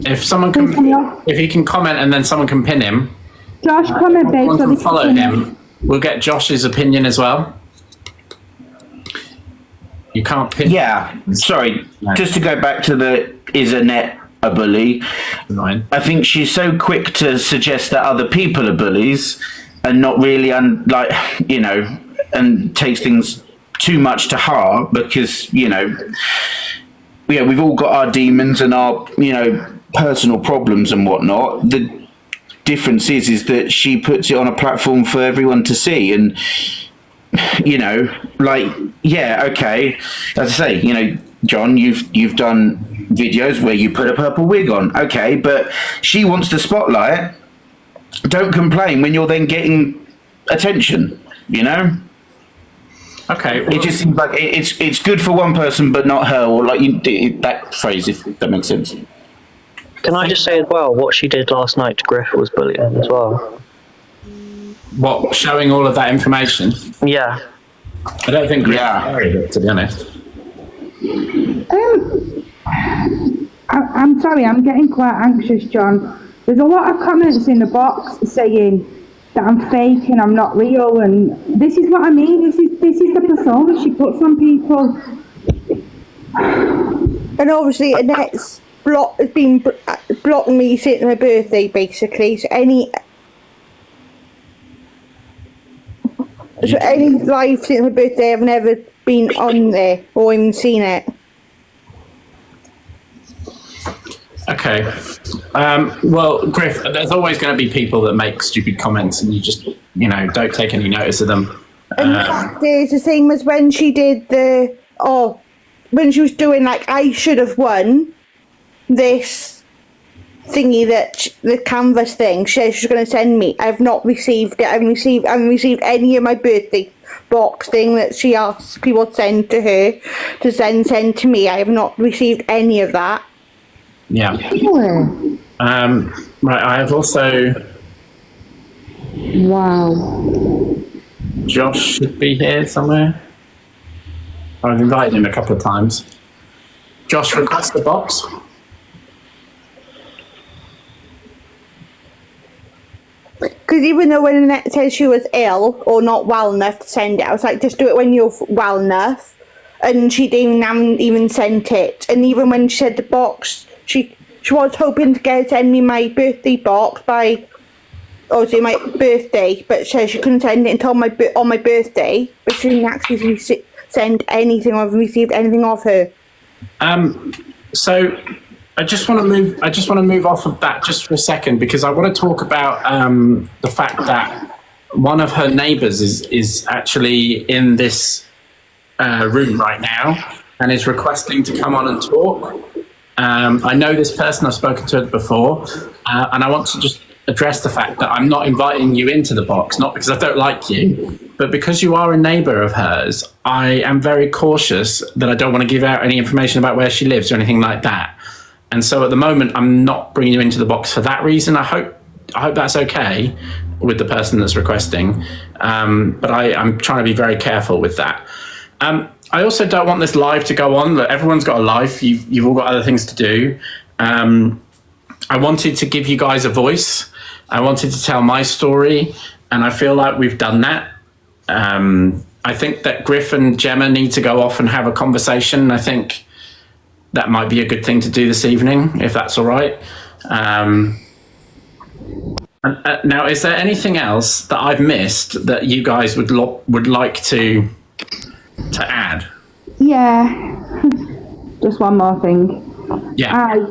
If someone can... If he can comment and then someone can pin him... Josh, comment, babe. Someone So can they follow can him. We'll get Josh's opinion as well. You can't pin... Yeah, sorry. No. Just to go back to the, is Annette a bully? Annoying. I think she's so quick to suggest that other people are bullies and not really, and takes things too much to heart because, we've all got our demons and our, personal problems and whatnot. The difference is that she puts it on a platform for everyone to see, and okay, as I say, John, you've done videos where you put a purple wig on, okay, but she wants the spotlight. Don't complain when you're then getting attention, Okay. It just seems like it's good for one person but not her, or that phrase, if that makes sense. Can I just say as well, what she did last night to Griff was bullying as well. What, showing all of that information? Yeah. I don't think Griff carried it, to be honest. I'm sorry, I'm getting quite anxious, John. There's a lot of comments in the box saying that I'm fake and I'm not real, and this is what I mean. This is the persona she puts on people. And obviously, Annette's has been blocking me since my birthday, basically. So any live since my birthday, I've never been on there or even seen it. Okay. Well, Griff, there's always going to be people that make stupid comments and you just, don't take any notice of them. And there's the thing was when she did when she was doing I should have won this thingy, that the canvas thing she was going to send me. I've not received it. I haven't received any of my birthday box thing that she asked people to send to her to send to me. I have not received any of that. Yeah. Right, I have also... Wow. Josh should be here somewhere. I've invited him a couple of times. Josh, request the box. Because even though when Annette said she was ill or not well enough to send it, I was like, just do it when you're well enough. And she didn't even sent it. And even when she said the box, she was hoping to send me my birthday box by, obviously, my birthday, but said she couldn't send it until on my birthday. But she didn't actually send anything or received anything of her. So I just want to move off of that just for a second, because I want to talk about the fact that one of her neighbours is actually in this room right now and is requesting to come on and talk. I know this person, I've spoken to it before, and I want to just address the fact that I'm not inviting you into the box, not because I don't like you, but because you are a neighbour of hers. I am very cautious that I don't want to give out any information about where she lives or anything like that. And so at the moment, I'm not bringing you into the box for that reason. I hope that's okay with the person that's requesting, but I'm trying to be very careful with that. I also don't want this live to go on. Look, everyone's got a life. You've all got other things to do. I wanted to give you guys a voice. I wanted to tell my story, and I feel like we've done that. I think that Griff and Gemma need to go off and have a conversation. I think that might be a good thing to do this evening, if that's all right. Now, is there anything else that I've missed that you guys would like to add? Yeah. Just one more thing. Yeah.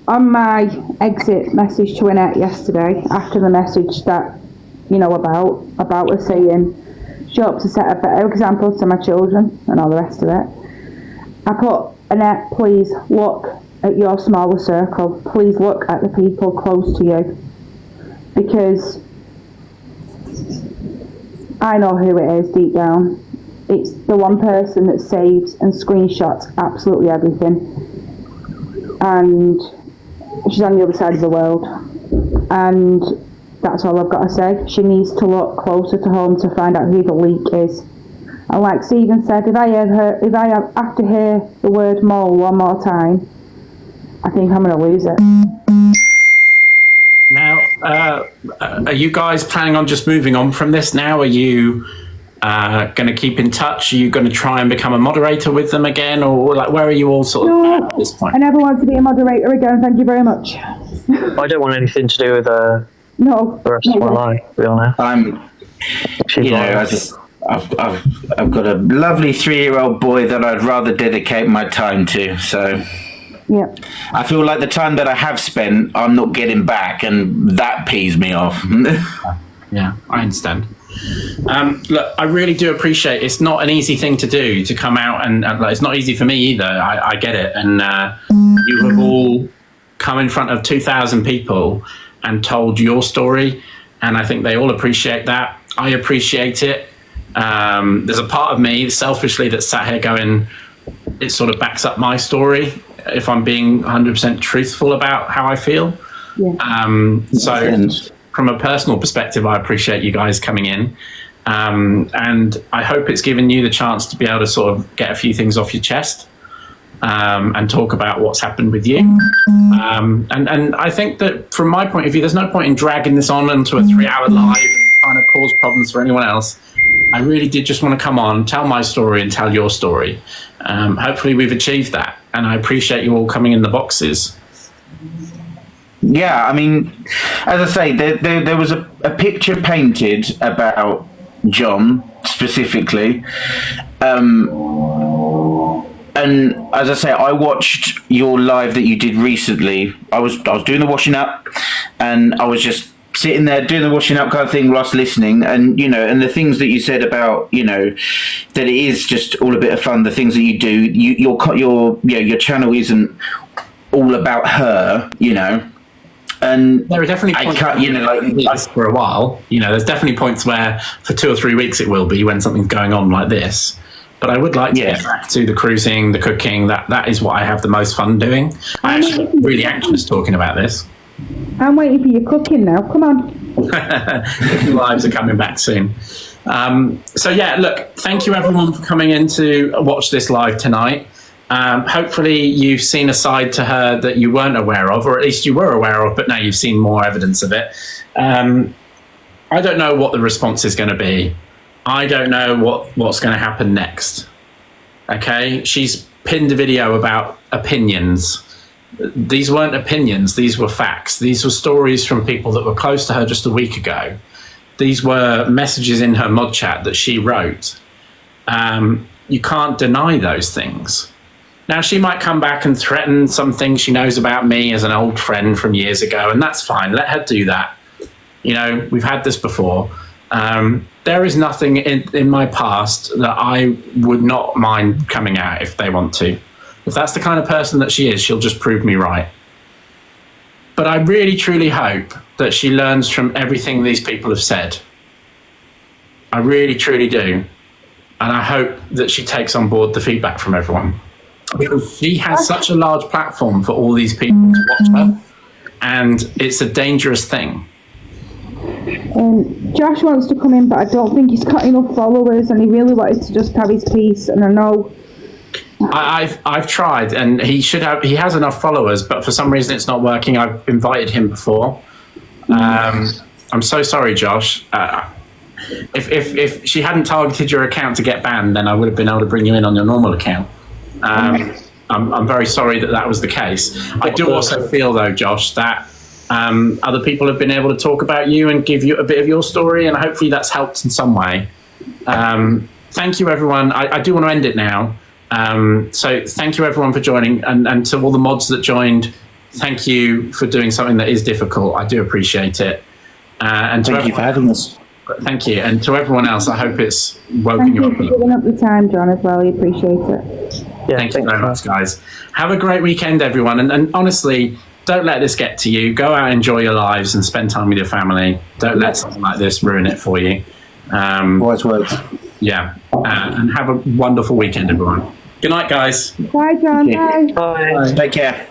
On my exit message to Annette yesterday, after the message that, about her saying she hopes to set a better example to my children and all the rest of it, I put, Annette, please look at your smaller circle. Please look at the people close to you. Because I know who it is deep down. It's the one person that saves and screenshots absolutely everything. And she's on the other side of the world. And that's all I've got to say. She needs to look closer to home to find out who the leak is. And like Stephen said, if I have to hear the word mole one more time, I think I'm going to lose it. Now, are you guys planning on just moving on from this now? Are you going to keep in touch? Are you going to try and become a moderator with them again? Or like, where are you all sort of at this point? I never want to be a moderator again, thank you very much. I don't want anything to do with the rest of my life, to be honest. I've got a lovely 3-year-old boy that I'd rather dedicate my time to, so yeah. I feel like the time that I have spent, I'm not getting back, and that pees me off. Yeah, I understand. Look, I really do appreciate it's not an easy thing to do, to come out and like, it's not easy for me either. I get it. And you have all come in front of 2,000 people and told your story. And I think they all appreciate that. I appreciate it. There's a part of me selfishly that's sat here going, it sort of backs up my story if I'm being 100% truthful about how I feel. Yeah. So from a personal perspective, I appreciate you guys coming in. And I hope it's given you the chance to be able to sort of get a few things off your chest and talk about what's happened with you. And I think that from my point of view, there's no point in dragging this on into a 3-hour live and trying to cause problems for anyone else. I really did just want to come on, tell my story and tell your story. Hopefully we've achieved that. And I appreciate you all coming in the boxes. Yeah, I mean, as I say, there was a picture painted about John specifically. And as I say, I watched your live that you did recently. I was doing the washing up, and I was just sitting there doing the washing up kind of thing whilst listening, and and the things that you said about that it is just all a bit of fun. The things that you do, your channel isn't all about her, And there are definitely points for a while. There's definitely points where for 2 or 3 weeks it will be when something's going on like this. But I would like to get back to the cruising, the cooking. That is what I have the most fun doing. I'm actually really anxious talking about this. I'm waiting for your cooking now. Come on. Cooking lives are coming back soon. So yeah, look, thank you everyone for coming in to watch this live tonight. Hopefully you've seen a side to her that you weren't aware of, or at least you were aware of, but now you've seen more evidence of it. I don't know what the response is going to be. I don't know what's going to happen next. Okay, she's pinned a video about opinions. These weren't opinions, these were facts. These were stories from people that were close to her just a week ago. These were messages in her mod chat that she wrote. You can't deny those things. Now, she might come back and threaten some things she knows about me as an old friend from years ago, and that's fine. Let her do that. We've had this before. There is nothing in my past that I would not mind coming out if they want to. If that's the kind of person that she is, she'll just prove me right. But I really, truly hope that she learns from everything these people have said. I really, truly do. And I hope that she takes on board the feedback from everyone. Because she has such a large platform for all these people to watch her. And it's a dangerous thing. Josh wants to come in, but I don't think he's got enough followers, and he really wanted to just have his piece, and I know... I've tried, and he has enough followers, but for some reason it's not working. I've invited him before. I'm so sorry, Josh. If she hadn't targeted your account to get banned, then I would have been able to bring you in on your normal account. I'm very sorry that was the case. I do also feel, though, Josh, that other people have been able to talk about you and give you a bit of your story, and hopefully that's helped in some way. Thank you, everyone. I do want to end it now. So thank you, everyone, for joining, and to all the mods that joined, thank you for doing something that is difficult. I do appreciate it. And thank you for having us. Thank you. And to everyone else, I hope it's woken you up a little. Thank you for giving up the time, John, as well. We appreciate it. Yeah, Thank you thanks, very much, guys. Have a great weekend, everyone. And honestly, don't let this get to you. Go out, enjoy your lives, and spend time with your family. Don't let something like this ruin it for you. Wise words. Yeah. And have a wonderful weekend, everyone. Good night, guys. Bye, John. Okay. Bye. Bye. Take care.